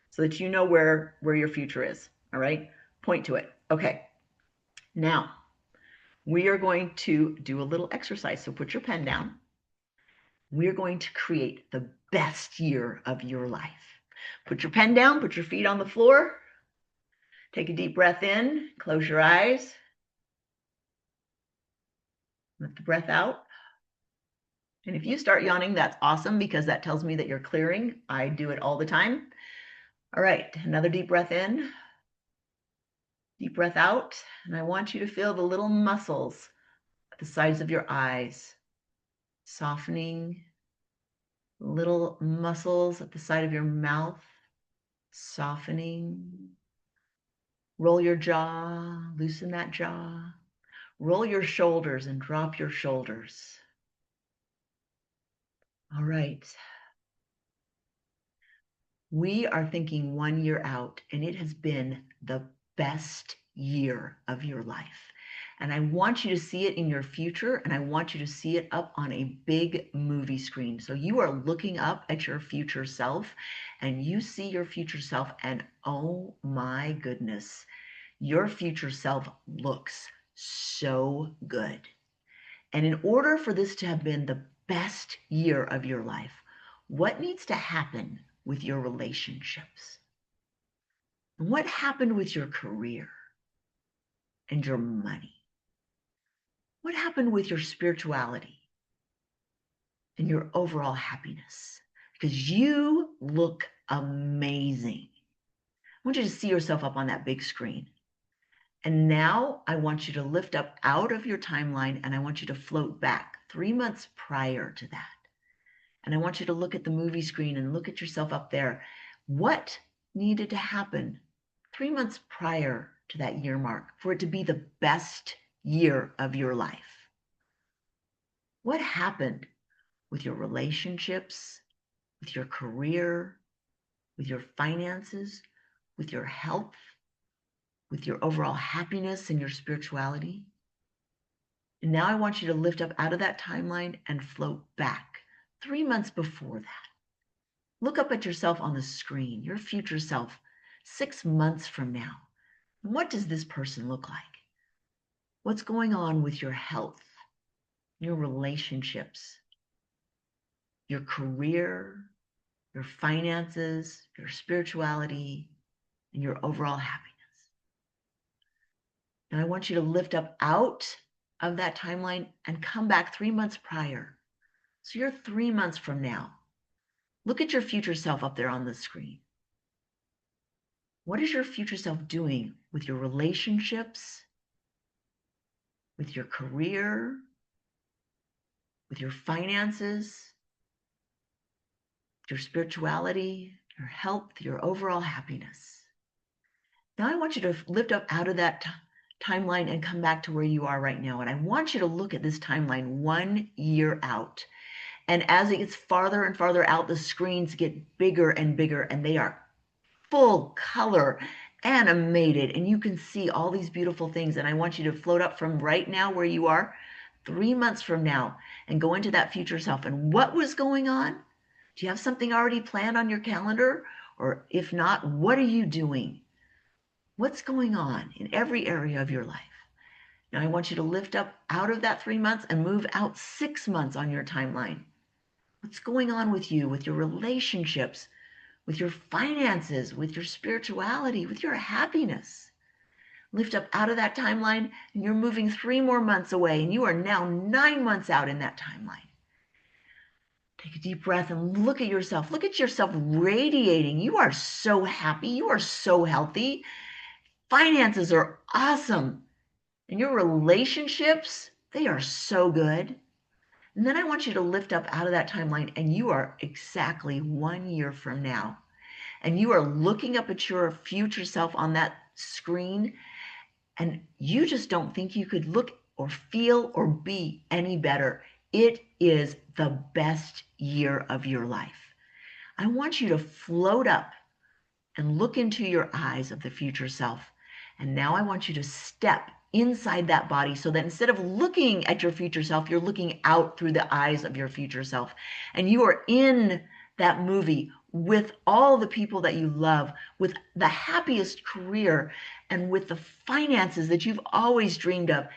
so that you know where your future is. All right? Point to it. Okay. Now, we are going to do a little exercise. So put your pen down. We are going to create the best year of your life. Put your pen down, put your feet on the floor. Take a deep breath in, close your eyes, Let the breath out. And if you start yawning, that's awesome because that tells me that you're clearing. I do it all the time. All right, another deep breath in. Deep breath out. And I want you to feel the little muscles at the sides of your eyes softening. Little muscles at the side of your mouth softening. Roll your jaw, loosen that jaw. Roll your shoulders and drop your shoulders. All right. We are thinking 1 year out, and it has been the best year of your life. And I want you to see it in your future, and I want you to see it up on a big movie screen. So you are looking up at your future self, and you see your future self, and oh my goodness, your future self looks so good. And in order for this to have been the best year of your life, what needs to happen with your relationships? And what happened with your career and your money? What happened with your spirituality and your overall happiness? Because you look amazing. I want you to see yourself up on that big screen. And now I want you to lift up out of your timeline, and I want you to float back 3 months prior to that. And I want you to look at the movie screen and look at yourself up there. What needed to happen 3 months prior to that year mark for it to be the best year of your life? What happened with your relationships, with your career, with your finances, with your health, with your overall happiness and your spirituality? And now I want you to lift up out of that timeline and float back 3 months before that. Look up at yourself on the screen, your future self, 6 months from now. And what does this person look like? What's going on with your health, your relationships, your career, your finances, your spirituality, and your overall happiness? Now I want you to lift up out of that timeline and come back 3 months prior. So you're 3 months from now. Look at your future self up there on the screen. What is your future self doing with your relationships, with your career, with your finances, your spirituality, your health, your overall happiness? Now I want you to lift up out of that timeline and come back to where you are right now. And I want you to look at this timeline 1 year out. And as it gets farther and farther out, the screens get bigger and bigger, and they are full color, animated, and you can see all these beautiful things. And I want you to float up from right now where you are 3 months from now and go into that future self. And what was going on? Do you have something already planned on your calendar? Or if not, what are you doing? What's going on in every area of your life? Now I want you to lift up out of that 3 months and move out 6 months on your timeline. What's going on with you, with your relationships, with your finances, with your spirituality, with your happiness? Lift up out of that timeline, and you're moving 3 more months away, and you are now 9 months out in that timeline. Take a deep breath and look at yourself. Look at yourself radiating. You are so happy. You are so healthy. Finances are awesome. And your relationships, they are so good. And then I want you to lift up out of that timeline, and you are exactly 1 year from now. And you are looking up at your future self on that screen, and you just don't think you could look or feel or be any better. It is the best year of your life. I want you to float up and look into your eyes of the future self. And now I want you to step inside that body so that instead of looking at your future self, you're looking out through the eyes of your future self. And you are in that movie with all the people that you love, with the happiest career, and with the finances that you've always dreamed of,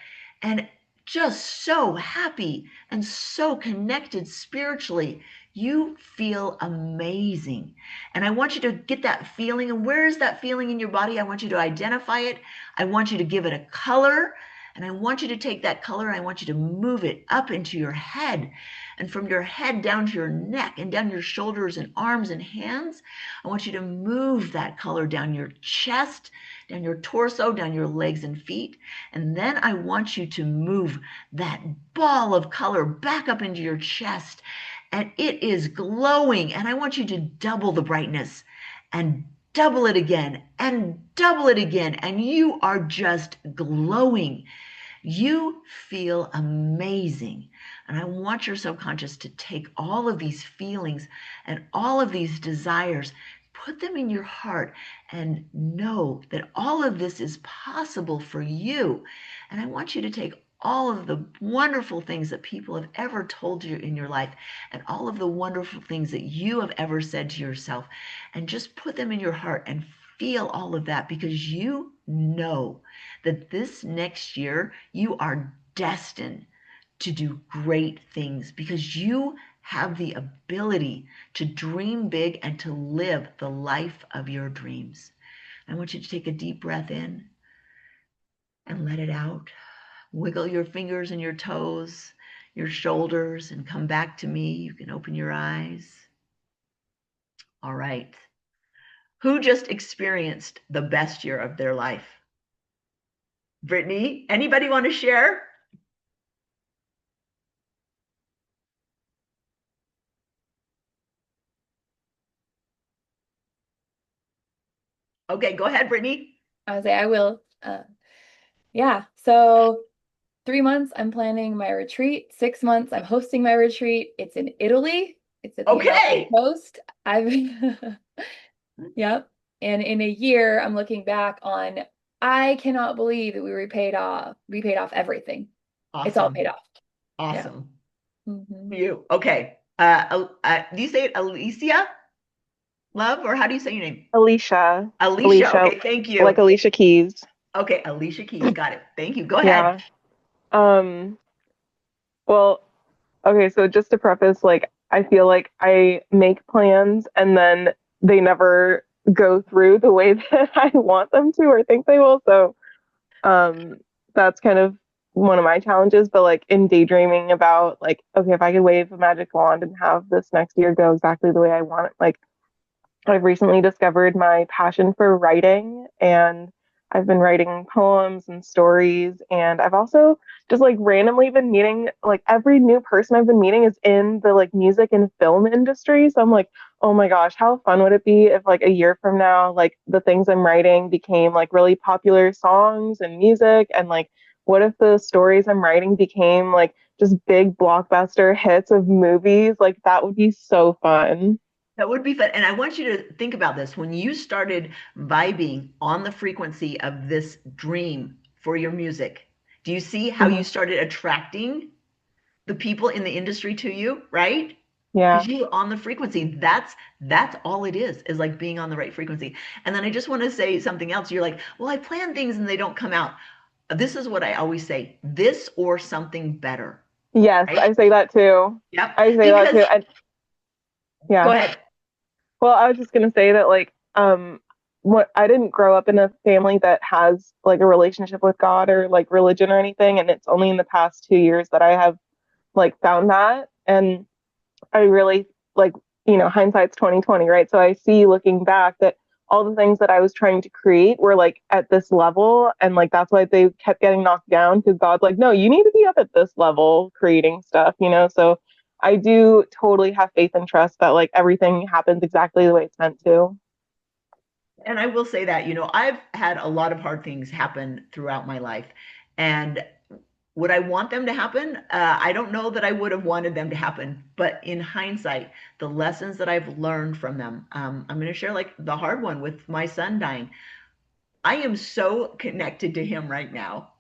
and just so happy and so connected spiritually. You feel amazing. And I want you to get that feeling. And where is that feeling in your body? I want you to identify it. I want you to give it a color. And I want you to take that color and I want you to move it up into your head. And from your head down to your neck and down your shoulders and arms and hands, I want you to move that color down your chest, down your torso, down your legs and feet. And then I want you to move that ball of color back up into your chest. And it is glowing. And I want you to double the brightness and double it again and double it again. And you are just glowing. You feel amazing. And I want your subconscious to take all of these feelings and all of these desires, put them in your heart and know that all of this is possible for you. And I want you to take all of the wonderful things that people have ever told you in your life and all of the wonderful things that you have ever said to yourself and just put them in your heart and feel all of that, because you know that this next year you are destined to do great things, because you have the ability to dream big and to live the life of your dreams. I want you to take a deep breath in and let it out. Wiggle your fingers and your toes, your shoulders, and come back to me. You can open your eyes. All right. Who just experienced the best year of their life? Brittany, anybody want to share? Okay, go ahead, Brittany. I would say I will. Yeah. So 3 months, I'm planning my retreat. 6 months, I'm hosting my retreat. It's in Italy. It's at the Amalfi Coast. Yep. And in a year, I'm looking back on, I cannot believe that we paid off everything. Awesome. It's all paid off. Awesome. Yeah. Mm-hmm. You. Okay. Do you say it Alicia? Love, or how do you say your name? Alicia. Alicia. Okay, thank you. Like Alicia Keys. Okay, Alicia Keys. Got it. Thank you. Go ahead. Yeah. Well, okay, so just to preface, like, I feel like I make plans and then they never go through the way that I want them to or think they will. So that's kind of one of my challenges. But like in daydreaming about like, okay, if I could wave a magic wand and have this next year go exactly the way I want it, like I've recently discovered my passion for writing, and I've been writing poems and stories. And I've also just like randomly been meeting, like every new person I've been meeting is in the like music and film industry. So I'm like, oh my gosh, how fun would it be if like a year from now, like the things I'm writing became like really popular songs and music? And like, what if the stories I'm writing became like just big blockbuster hits of movies? Like that would be so fun. That would be fun. And I want you to think about this. When you started vibing on the frequency of this dream for your music, do you see how you started attracting the people in the industry to you, right? Yeah. Because you on the frequency, that's all it is like being on the right frequency. And then I just want to say something else. You're like, well, I plan things and they don't come out. This is what I always say, this or something better. Yes, right? I say that too. Yep. I say that too. Yeah. Go ahead. Well, I was just gonna say that like what I didn't grow up in a family that has like a relationship with God or like religion or anything, and it's only in the past 2 years that I have like found that. And I really like, you know, hindsight's 2020, right? So I see looking back that all the things that I was trying to create were like at this level, and like that's why they kept getting knocked down, because God's like, no, you need to be up at this level creating stuff, you know? So I do totally have faith and trust that like everything happens exactly the way it's meant to. And I will say that, you know, I've had a lot of hard things happen throughout my life. And would I want them to happen? I don't know that I would have wanted them to happen. But in hindsight, the lessons that I've learned from them, I'm going to share like the hard one with my son dying. I am so connected to him right now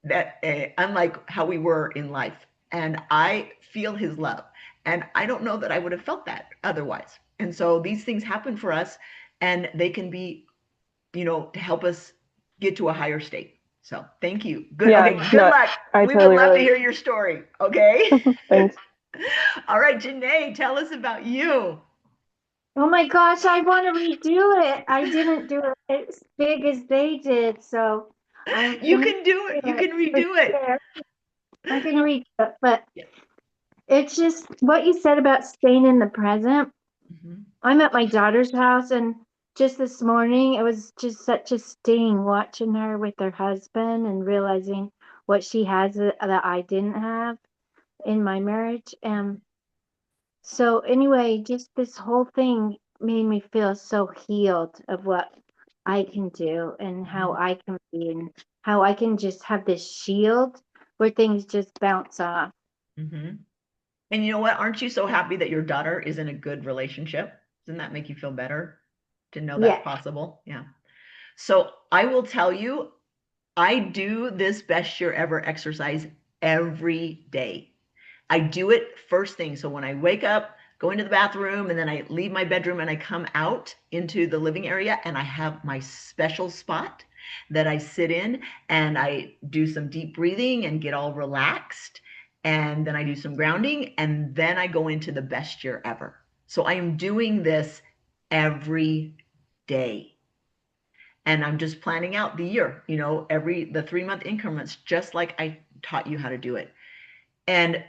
that unlike how we were in life. And I feel his love. And I don't know that I would have felt that otherwise. And so these things happen for us, and they can be, you know, to help us get to a higher state. So thank you. Good. Yeah, okay. Good luck. We would love to hear your story. Okay. Thanks. All right, Janae, tell us about you. Oh my gosh, I want to redo it. I didn't do it as big as they did. So You can do it. You can redo it. I can read it, but it's just what you said about staying in the present. Mhm. I'm at my daughter's house, and just this morning, it was just such a sting watching her with her husband and realizing what she has that I didn't have in my marriage. And so, anyway, just this whole thing made me feel so healed of what I can do and how I can be and how I can just have this shield where things just bounce off. Mhm. And you know what? Aren't you so happy that your daughter is in a good relationship? Doesn't that make you feel better to know that's Yeah. possible? Yeah. So I will tell you, I do this best year ever exercise every day. I do it first thing. So when I wake up, go into the bathroom, and then I leave my bedroom and I come out into the living area, and I have my special spot that I sit in, and I do some deep breathing and get all relaxed. And then I do some grounding, and then I go into the best year ever. So I am doing this every day. And I'm just planning out the year, the 3-month increments, just like I taught you how to do it. And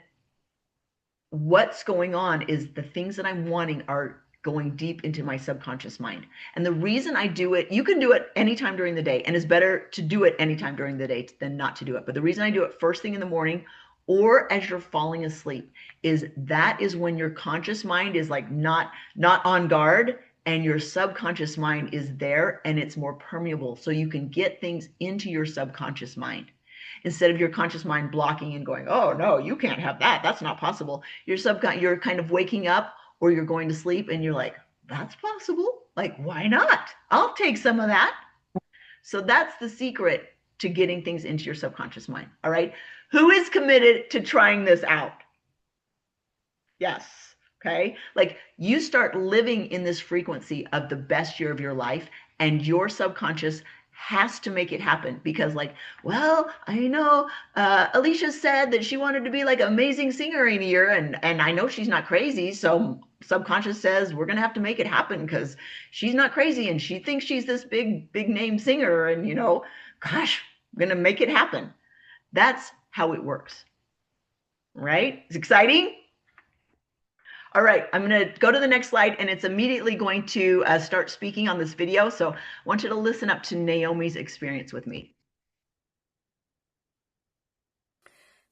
what's going on is the things that I'm wanting are going deep into my subconscious mind. And the reason I do it, you can do it anytime during the day, and it's better to do it anytime during the day than not to do it. But the reason I do it first thing in the morning or as you're falling asleep is that is when your conscious mind is like not on guard, and your subconscious mind is there, and it's more permeable, so you can get things into your subconscious mind instead of your conscious mind blocking and going, oh no, you can't have that, that's not possible. You're kind of waking up, or you're going to sleep, and you're like, that's possible, like why not, I'll take some of that. So that's the secret to getting things into your subconscious mind. All right, who is committed to trying this out? Yes. Okay. Like you start living in this frequency of the best year of your life, and your subconscious has to make it happen, because like, well, I know Alicia said that she wanted to be like an amazing singer in a year, and I know she's not crazy, so subconscious says we're gonna have to make it happen because she's not crazy and she thinks she's this big name singer, and gosh, I'm gonna make it happen. That's how it works, right? It's exciting. All right, I'm going to go to the next slide, and it's immediately going to start speaking on this video. So I want you to listen up to Naomi's experience with me.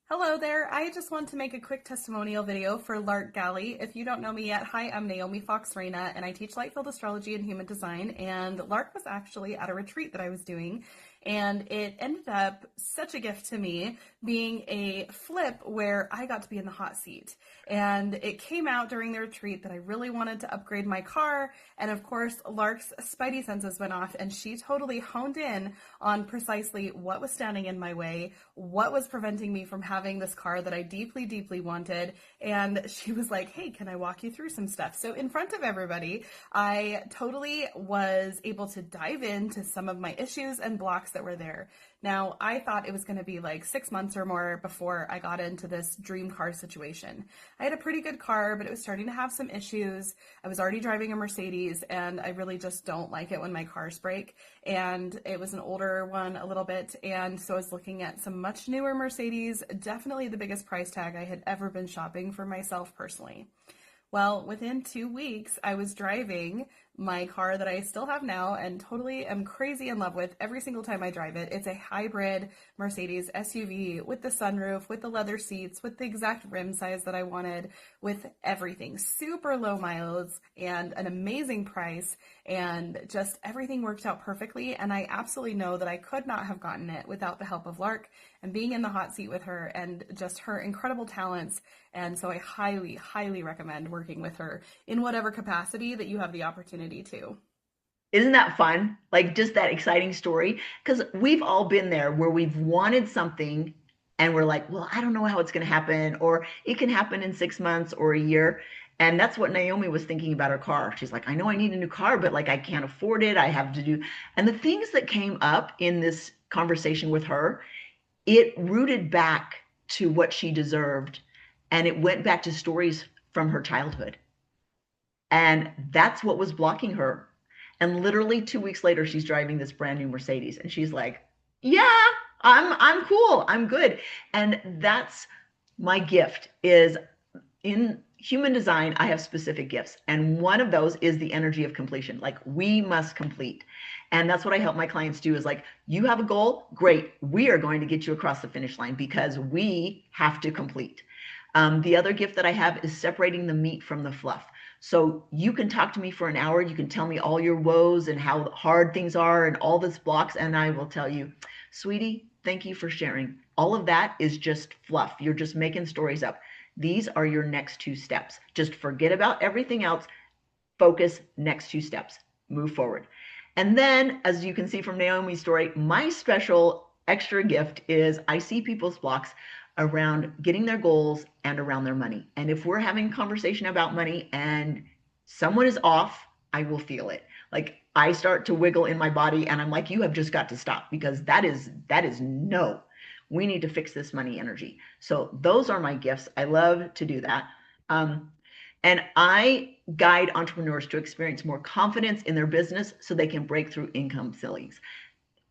Hello there. I just want to make a quick testimonial video for Lark Galley. If you don't know me yet, hi, I'm Naomi Fox Reyna, and I teach light-field astrology and human design. And Lark was actually at a retreat that I was doing, and it ended up such a gift to me, being a flip where I got to be in the hot seat. And it came out during the retreat that I really wanted to upgrade my car. And of course, Lark's spidey senses went off, and she totally honed in on precisely what was standing in my way, what was preventing me from having this car that I deeply, deeply wanted. And she was like, hey, can I walk you through some stuff? So in front of everybody, I totally was able to dive into some of my issues and blocks that were there. Now, I thought it was going to be like 6 months or more before I got into this dream car situation. I had a pretty good car, but it was starting to have some issues. I was already driving a Mercedes, and I really just don't like it when my cars break. And it was an older one a little bit. And so I was looking at some much newer Mercedes, definitely the biggest price tag I had ever been shopping for myself personally. Well, within 2 weeks, I was driving my car that I still have now and totally am crazy in love with every single time I drive it. It's a hybrid Mercedes SUV with the sunroof, with the leather seats, with the exact rim size that I wanted, with everything. Super low miles and an amazing price, and just everything worked out perfectly. And I absolutely know that I could not have gotten it without the help of Lark and being in the hot seat with her and just her incredible talents. And so I highly, highly recommend working with her in whatever capacity that you have the opportunity to. Isn't that fun? Like just that exciting story? Because we've all been there where we've wanted something and we're like, well, I don't know how it's going to happen, or it can happen in 6 months or a year. And that's what Naomi was thinking about her car. She's like, I know I need a new car, but like I can't afford it. I have to do. And the things that came up in this conversation with her, it rooted back to what she deserved. And it went back to stories from her childhood. And that's what was blocking her. And literally 2 weeks later, she's driving this brand new Mercedes. And she's like, Yeah, I'm cool. I'm good. And that's my gift is in human design, I have specific gifts. And one of those is the energy of completion. Like we must complete. And that's what I help my clients do is like, you have a goal, great. We are going to get you across the finish line because we have to complete. The other gift that I have is separating the meat from the fluff. So you can talk to me for an hour. You can tell me all your woes and how hard things are and all this blocks. And I will tell you, sweetie, thank you for sharing. All of that is just fluff. You're just making stories up. These are your next two steps. Just forget about everything else. Focus, next two steps. Move forward. And then, as you can see from Naomi's story, my special extra gift is I see people's blocks around getting their goals and around their money. And if we're having conversation about money and someone is off, I will feel it. Like I start to wiggle in my body and I'm like, you have just got to stop because that is no. We need to fix this money energy. So those are my gifts. I love to do that. And I guide entrepreneurs to experience more confidence in their business so they can break through income ceilings.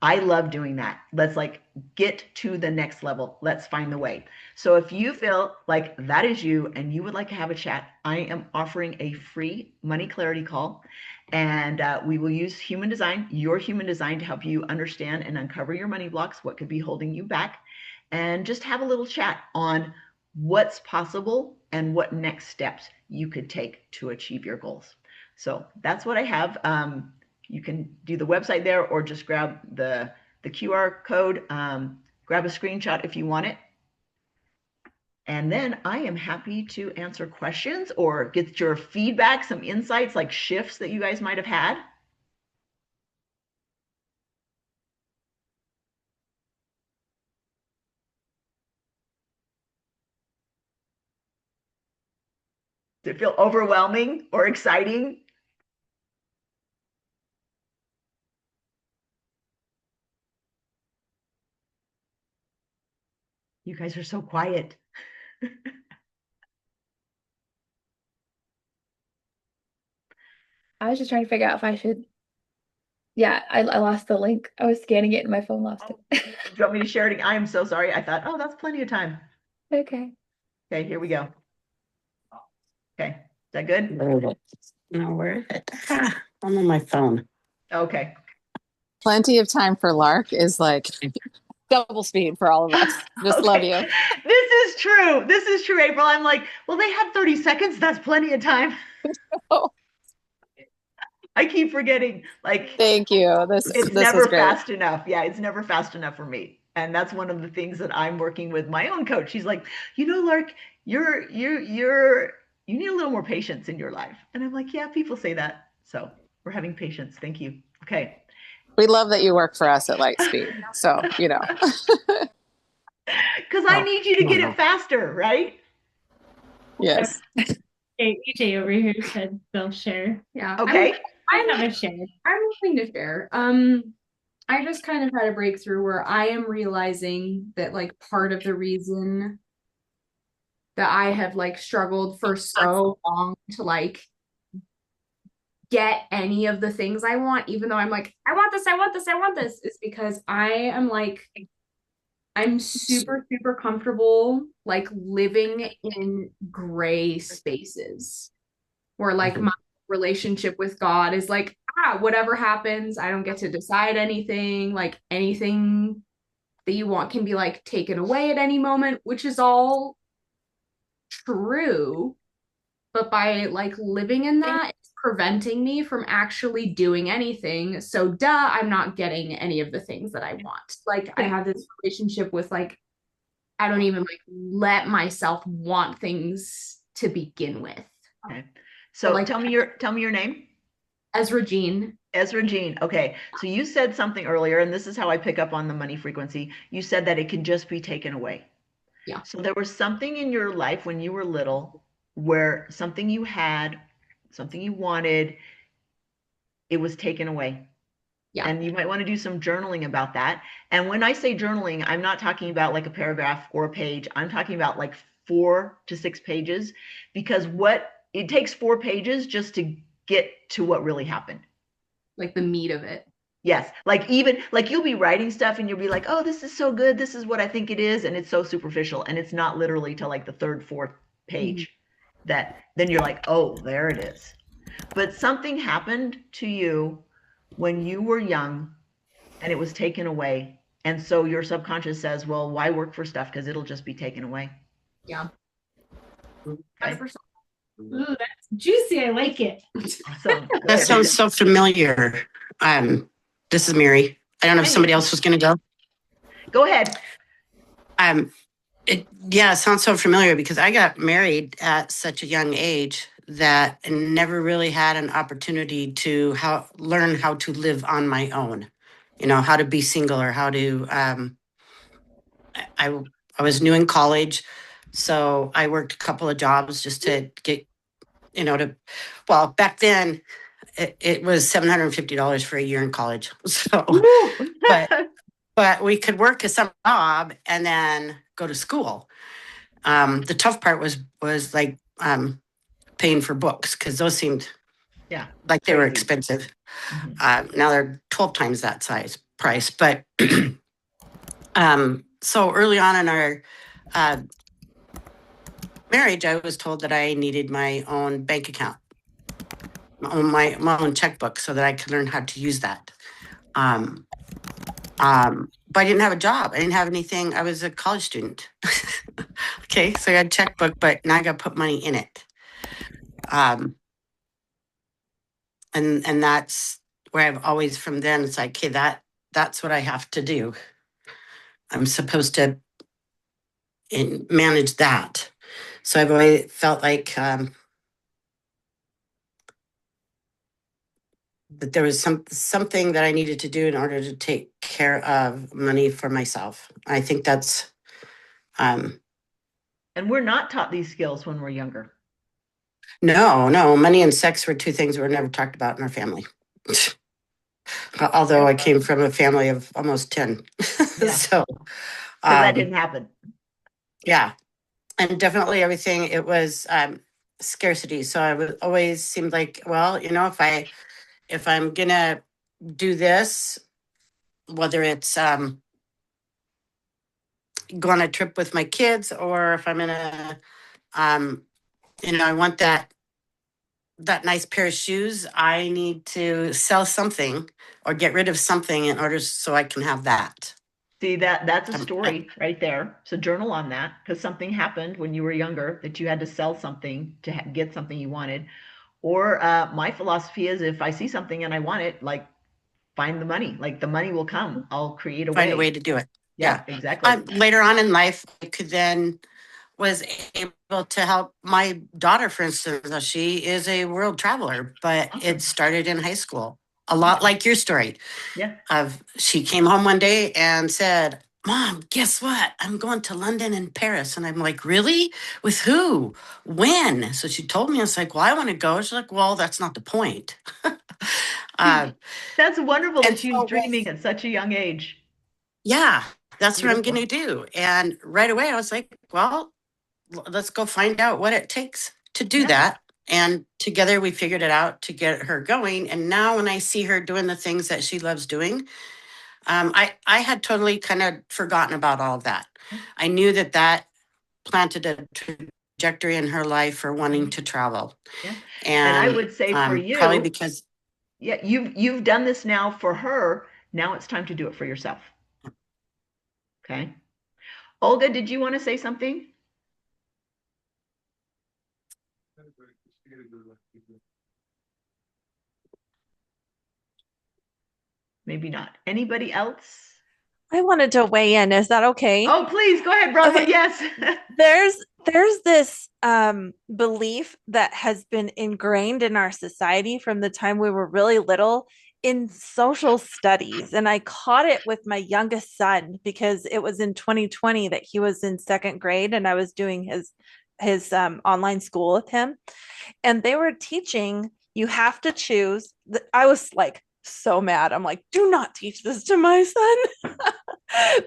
I love doing that. Let's like get to the next level. Let's find the way. So if you feel like that is you and you would like to have a chat, I am offering a free money clarity call. And we will use human design, your human design, to help you understand and uncover your money blocks, what could be holding you back, and just have a little chat on what's possible and what next steps you could take to achieve your goals. So that's what I have. You can do the website there or just grab the QR code, grab a screenshot if you want it. And then I am happy to answer questions or get your feedback, some insights like shifts that you guys might have had. Does it feel overwhelming or exciting? You guys are so quiet. I was just trying to figure out if I should. Yeah, I lost the link. I was scanning it and my phone lost it. Do you want me to share it? I am so sorry. I thought, oh, that's plenty of time. Okay. Okay, here we go. Okay, is that good? No, where is it? Ah, I'm on my phone. Okay. Plenty of time for Lark is like double speed for all of us. Just love you. This is true. This is true, April. I'm like, well, they had 30 seconds. That's plenty of time. I keep forgetting. Like, thank you. This never fast enough. Yeah, it's never fast enough for me. And that's one of the things that I'm working with my own coach. She's like, you know, Lark, you need a little more patience in your life. And I'm like, yeah, people say that. So we're having patience. Thank you. Okay. We love that you work for us at light speed. So, you know. Because I need you to get it faster, right? Yes. Hey, EJ over here said they'll share. Yeah. Okay. I have a share. I'm willing to share. I just kind of had a breakthrough where I am realizing that like part of the reason that I have like struggled for so long to like get any of the things I want, even though I'm like, I want this, I want this, I want this, is because I am like, I'm super, super comfortable like living in gray spaces where like my relationship with God is like, whatever happens, I don't get to decide anything. Like anything that you want can be like taken away at any moment, which is all true. But by like living in that, it's preventing me from actually doing anything. So I'm not getting any of the things that I want. Like I have this relationship with like, I don't even like let myself want things to begin with. Okay. So like, tell me your name. Ezra Jean. Ezra Jean. Okay. So you said something earlier, and this is how I pick up on the money frequency. You said that it can just be taken away. Yeah. So there was something in your life when you were little where something you had, something you wanted, it was taken away. Yeah. And you might want to do some journaling about that. And when I say journaling, I'm not talking about like a paragraph or a page. I'm talking about like 4 to 6 pages, because it takes 4 pages just to get to what really happened. Like the meat of it. Yes. Like even like you'll be writing stuff and you'll be like, oh, this is so good. This is what I think it is. And it's so superficial. And it's not literally till like the third, fourth page that then you're like, oh, there it is. But something happened to you when you were young and it was taken away. And so your subconscious says, well, why work for stuff? Because it'll just be taken away. Yeah. Okay. Ooh, that's juicy. I like it. Awesome. That sounds so familiar. This is Mary. I don't know if somebody else was going to go. Go ahead. It sounds so familiar because I got married at such a young age that I never really had an opportunity to learn how to live on my own. You know, how to be single or how to. I was new in college, so I worked a couple of jobs just to get, well, back then it was $750 for a year in college. So, but we could work a summer job and then go to school. The tough part was like paying for books because those seemed like they were expensive. Now they're 12 times that price. But so early on in our marriage, I was told that I needed my own bank account, my own checkbook, so that I could learn how to use that. But I didn't have a job. I didn't have anything. I was a college student. Okay, so I had a checkbook, but now I got to put money in it. And that's where I've always, from then, it's like, okay, that's what I have to do. I'm supposed to manage that. So I've always felt like that there was something that I needed to do in order to take care of money for myself. I think that's. And we're not taught these skills when we're younger. No, money and sex were two things that were never talked about in our family. Although I came from a family of almost 10. So that didn't happen. Yeah. And definitely everything, it was scarcity. So I was always seemed like, well, if I'm gonna do this, whether it's go on a trip with my kids or if I'm gonna I want that nice pair of shoes, I need to sell something or get rid of something in order so I can have that. See, that's a story right there. So journal on that because something happened when you were younger that you had to sell something to get something you wanted. Or my philosophy is if I see something and I want it, like find the money. Like the money will come. I'll create a way. Find a way to do it. Yeah, exactly. Later on in life, I was able to help my daughter, for instance. She is a world traveler, but it started in high school. A lot like your story. Yeah. She came home one day and said, Mom, guess what? I'm going to London and Paris. And I'm like, really? With who? When? So she told me, I was like, well, I want to go. She's like, well, that's not the point. That's wonderful that she's dreaming at such a young age. Yeah, that's what I'm going to do. And right away, I was like, well, let's go find out what it takes to do that. And together we figured it out to get her going. And now when I see her doing the things that she loves doing, I had totally kind of forgotten about all of that. I knew that planted a trajectory in her life for wanting to travel. Yeah. And I would say for you, probably because you've done this now for her. Now it's time to do it for yourself. Okay. Olga, did you want to say something? Maybe not. Anybody else? I wanted to weigh in. Is that okay? Oh, please go ahead, Brahma. Okay. Yes. There's this belief that has been ingrained in our society from the time we were really little in social studies. And I caught it with my youngest son because it was in 2020 that he was in second grade and I was doing his online school with him. And they were teaching, you have to choose. I was like, so mad. I'm like, do not teach this to my son.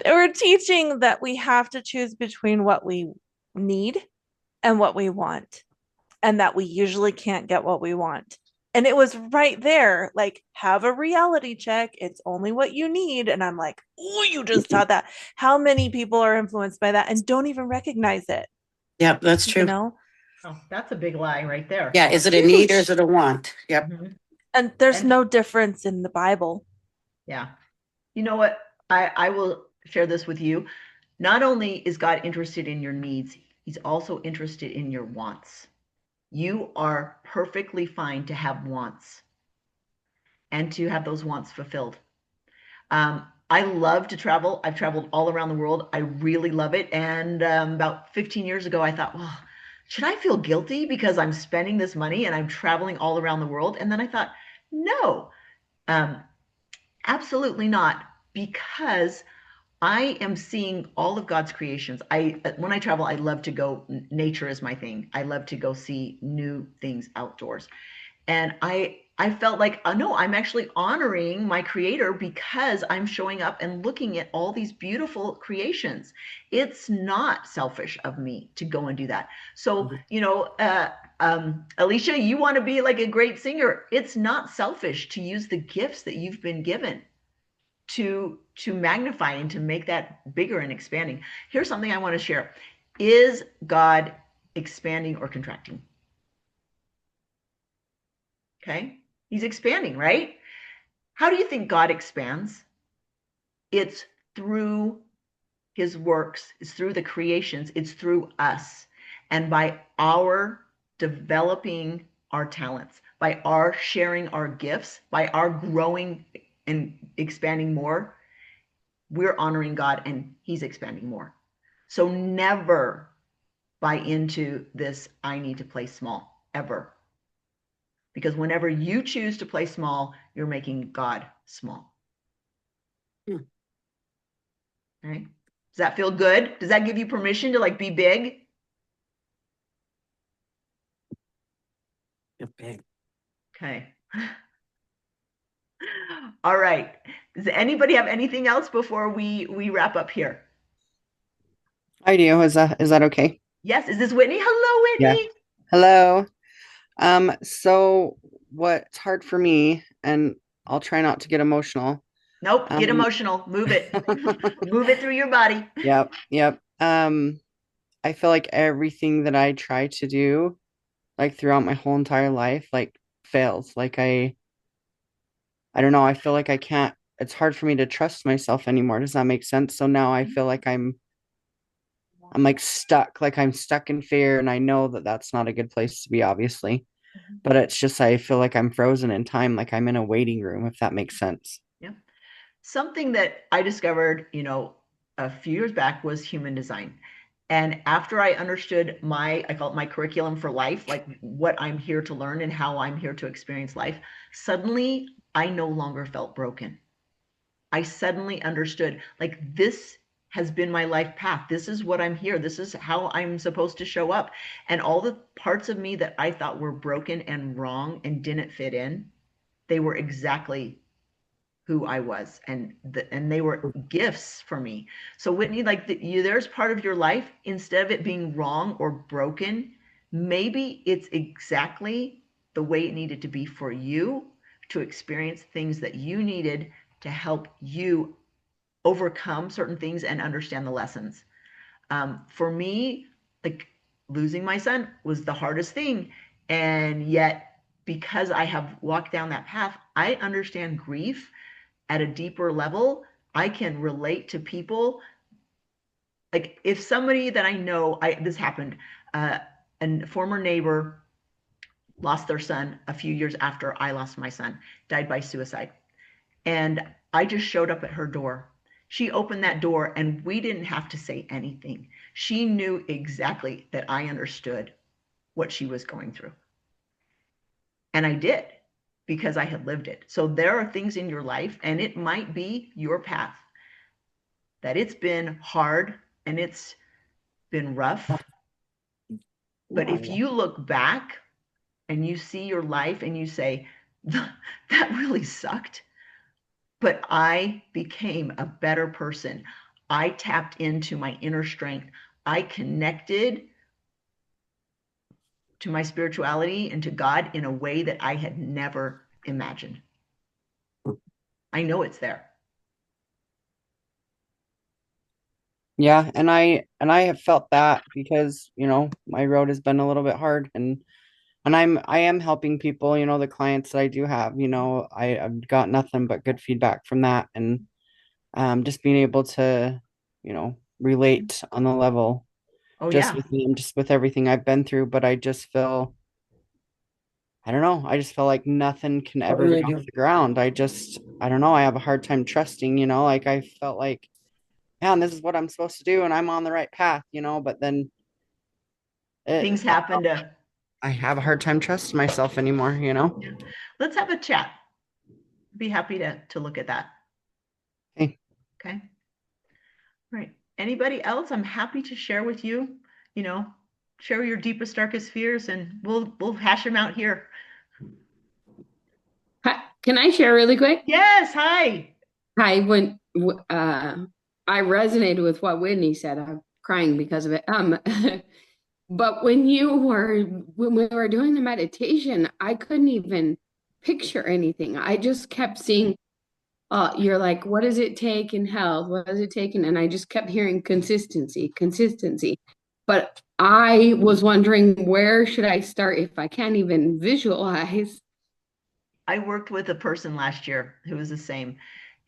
They were teaching that we have to choose between what we need and what we want, and that we usually can't get what we want. And it was right there, like, have a reality check. It's only what you need. And I'm like, oh, you just taught that. How many people are influenced by that and don't even recognize it? Yep, that's true. You know? Oh, that's a big lie right there. Yeah, is it a need or is it a want? Yep. Mm-hmm. And there's no difference in the Bible. Yeah. You know what? I will share this with you. Not only is God interested in your needs, he's also interested in your wants. You are perfectly fine to have wants and to have those wants fulfilled. I love to travel. I've traveled all around the world. I really love it. And about 15 years ago, I thought, well, should I feel guilty because I'm spending this money and I'm traveling all around the world? And then I thought, no, absolutely not, because I am seeing all of God's creations. When I travel, I love to go. Nature is my thing. I love to go see new things outdoors. And I felt like, no, I'm actually honoring my creator because I'm showing up and looking at all these beautiful creations. It's not selfish of me to go and do that. So, Alicia, you want to be like a great singer. It's not selfish to use the gifts that you've been given to magnify and to make that bigger and expanding. Here's something I want to share. Is God expanding or contracting? Okay. He's expanding, right? How do you think God expands? It's through his works. It's through the creations. It's through us. And by our developing our talents, by our sharing our gifts, by our growing and expanding more, we're honoring God and he's expanding more. So never buy into this, I need to play small, ever. Because whenever you choose to play small, you're making God small. Right? Does that feel good? Does that give you permission to like be big? You're big. Okay. All right. Does anybody have anything else before we wrap up here? I do. Is that okay? Yes. Is this Whitney? Hello, Whitney. Yeah. Hello. So what's hard for me, and I'll try not to get emotional. Nope. Get emotional. Move it. Move it through your body. Yep. I feel like everything that I try to do, like throughout my whole entire life, like fails. Like I don't know. I feel like I can't. It's hard for me to trust myself anymore. Does that make sense? So now I feel like I'm like stuck. Like I'm stuck in fear, and I know that that's not a good place to be, obviously. But it's just I feel like I'm frozen in time. Like I'm in a waiting room, if that makes sense. Yeah. Something that I discovered, a few years back was human design. And after I understood I call it my curriculum for life, like what I'm here to learn and how I'm here to experience life, suddenly I no longer felt broken. I suddenly understood, like, this has been my life path. This is what I'm here. This is how I'm supposed to show up. And all the parts of me that I thought were broken and wrong and didn't fit in, they were exactly who I was, and they were gifts for me. So Whitney, like there's part of your life, instead of it being wrong or broken, maybe it's exactly the way it needed to be for you to experience things that you needed to help you overcome certain things and understand the lessons. For me, like losing my son was the hardest thing, and yet because I have walked down that path, I understand grief at a deeper level. I can relate to people. Like if somebody that I know, this happened, a former neighbor lost their son a few years after I lost my son, died by suicide. And I just showed up at her door. She opened that door and we didn't have to say anything. She knew exactly that I understood what she was going through. And I did, because I had lived it. So there are things in your life, and it might be your path, that it's been hard and it's been rough. But if you look back and you see your life and you say, that really sucked, but I became a better person. I tapped into my inner strength. I connected to my spirituality and to God in a way that I had never imagined. I know it's there. Yeah, and I have felt that because, you know, my road has been a little bit hard, and I am helping people, you know, the clients that I do have, you know, I've got nothing but good feedback from that, and just being able to, you know, relate on the level Oh just yeah. with them, just with everything I've been through, but I just feel, I don't know, I just feel like nothing can ever get off the ground. I don't know, I have a hard time trusting, you know, like I felt like, man, this is what I'm supposed to do and I'm on the right path, you know, but then Things happen to. I have a hard time trusting myself anymore, you know. Yeah. Let's have a chat. Be happy to look at that. Hey. Okay. Right. Anybody else? I'm happy to share with you, you know, share your deepest, darkest fears, and we'll hash them out here. Hi, can I share really quick? Yes. Hi. Hi. When I resonated with what Whitney said, I'm crying because of it. But when we were doing the meditation, I couldn't even picture anything. I just kept seeing, you're like, what does it take in health? What does it take? And I just kept hearing consistency. But I was wondering, where should I start if I can't even visualize? I worked with a person last year who was the same.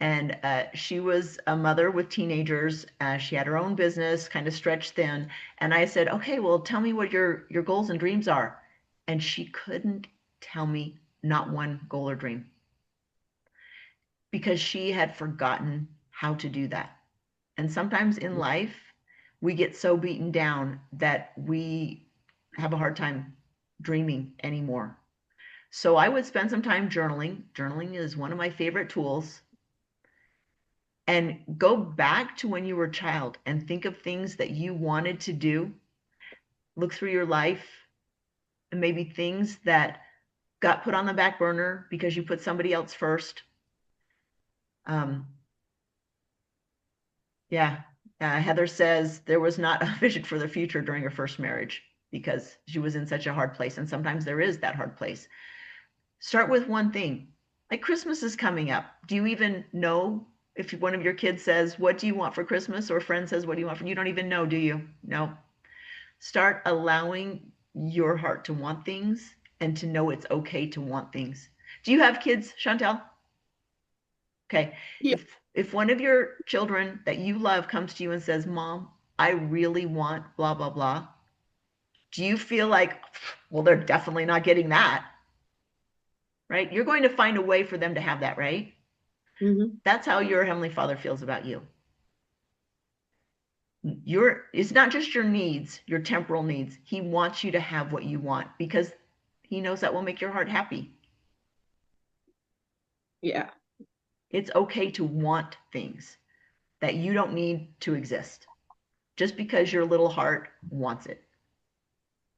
And she was a mother with teenagers. She had her own business, kind of stretched thin. And I said, okay, well, tell me what your goals and dreams are. And she couldn't tell me not one goal or dream because she had forgotten how to do that. And sometimes in life, we get so beaten down that we have a hard time dreaming anymore. So I would spend some time journaling. Journaling is one of my favorite tools. And go back to when you were a child and think of things that you wanted to do. Look through your life and maybe things that got put on the back burner because you put somebody else first. Heather says there was not a vision for the future during her first marriage because she was in such a hard place. And sometimes there is that hard place. Start with one thing. Like Christmas is coming up. Do you even know if one of your kids says, what do you want for Christmas? Or a friend says, what do you want for, you don't even know, do you? No. Start allowing your heart to want things and to know it's okay to want things. Do you have kids, Chantel? Okay. Yeah. If one of your children that you love comes to you and says, Mom, I really want blah, blah, blah. Do you feel like, well, they're definitely not getting that, right? You're going to find a way for them to have that, right? Mm-hmm. That's how your Heavenly Father feels about you. It's not just your needs, your temporal needs. He wants you to have what you want because he knows that will make your heart happy. Yeah. It's okay to want things that you don't need to exist just because your little heart wants it.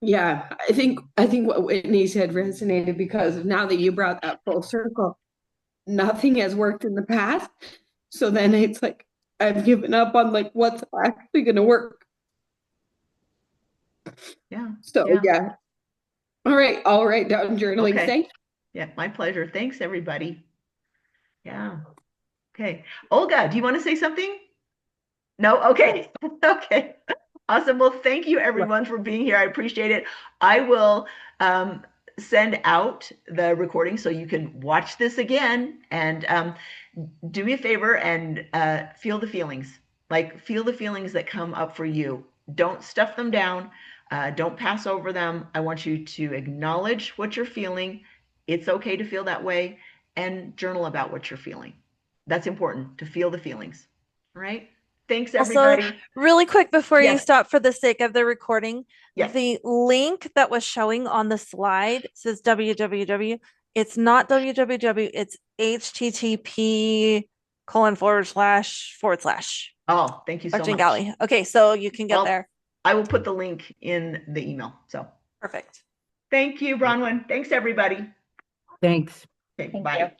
Yeah, I think what Whitney said resonated because now that you brought that full circle, nothing has worked in the past. So then it's like I've given up on like what's actually going to work. Yeah. So yeah. All right, I'll write down journaling. Okay. Thanks. Yeah, my pleasure. Thanks, everybody. Yeah. Okay. Olga, do you want to say something? No? Okay. Okay. Awesome. Well, thank you everyone for being here. I appreciate it. I will send out the recording so you can watch this again and do me a favor and feel the feelings. Like feel the feelings that come up for you. Don't stuff them down. Don't pass over them. I want you to acknowledge what you're feeling. It's okay to feel that way and journal about what you're feeling. That's important to feel the feelings. All right. Thanks, everybody. Also, really quick before you Yes. stop for the sake of the recording, Yes. the link that was showing on the slide says www. It's not www. It's http:// Oh, thank you so much. Galley. Okay, so you can get Well, there. I will put the link in the email. So Perfect. thank you, Bronwyn. Thanks, everybody. Thanks. Okay, Thank bye. you.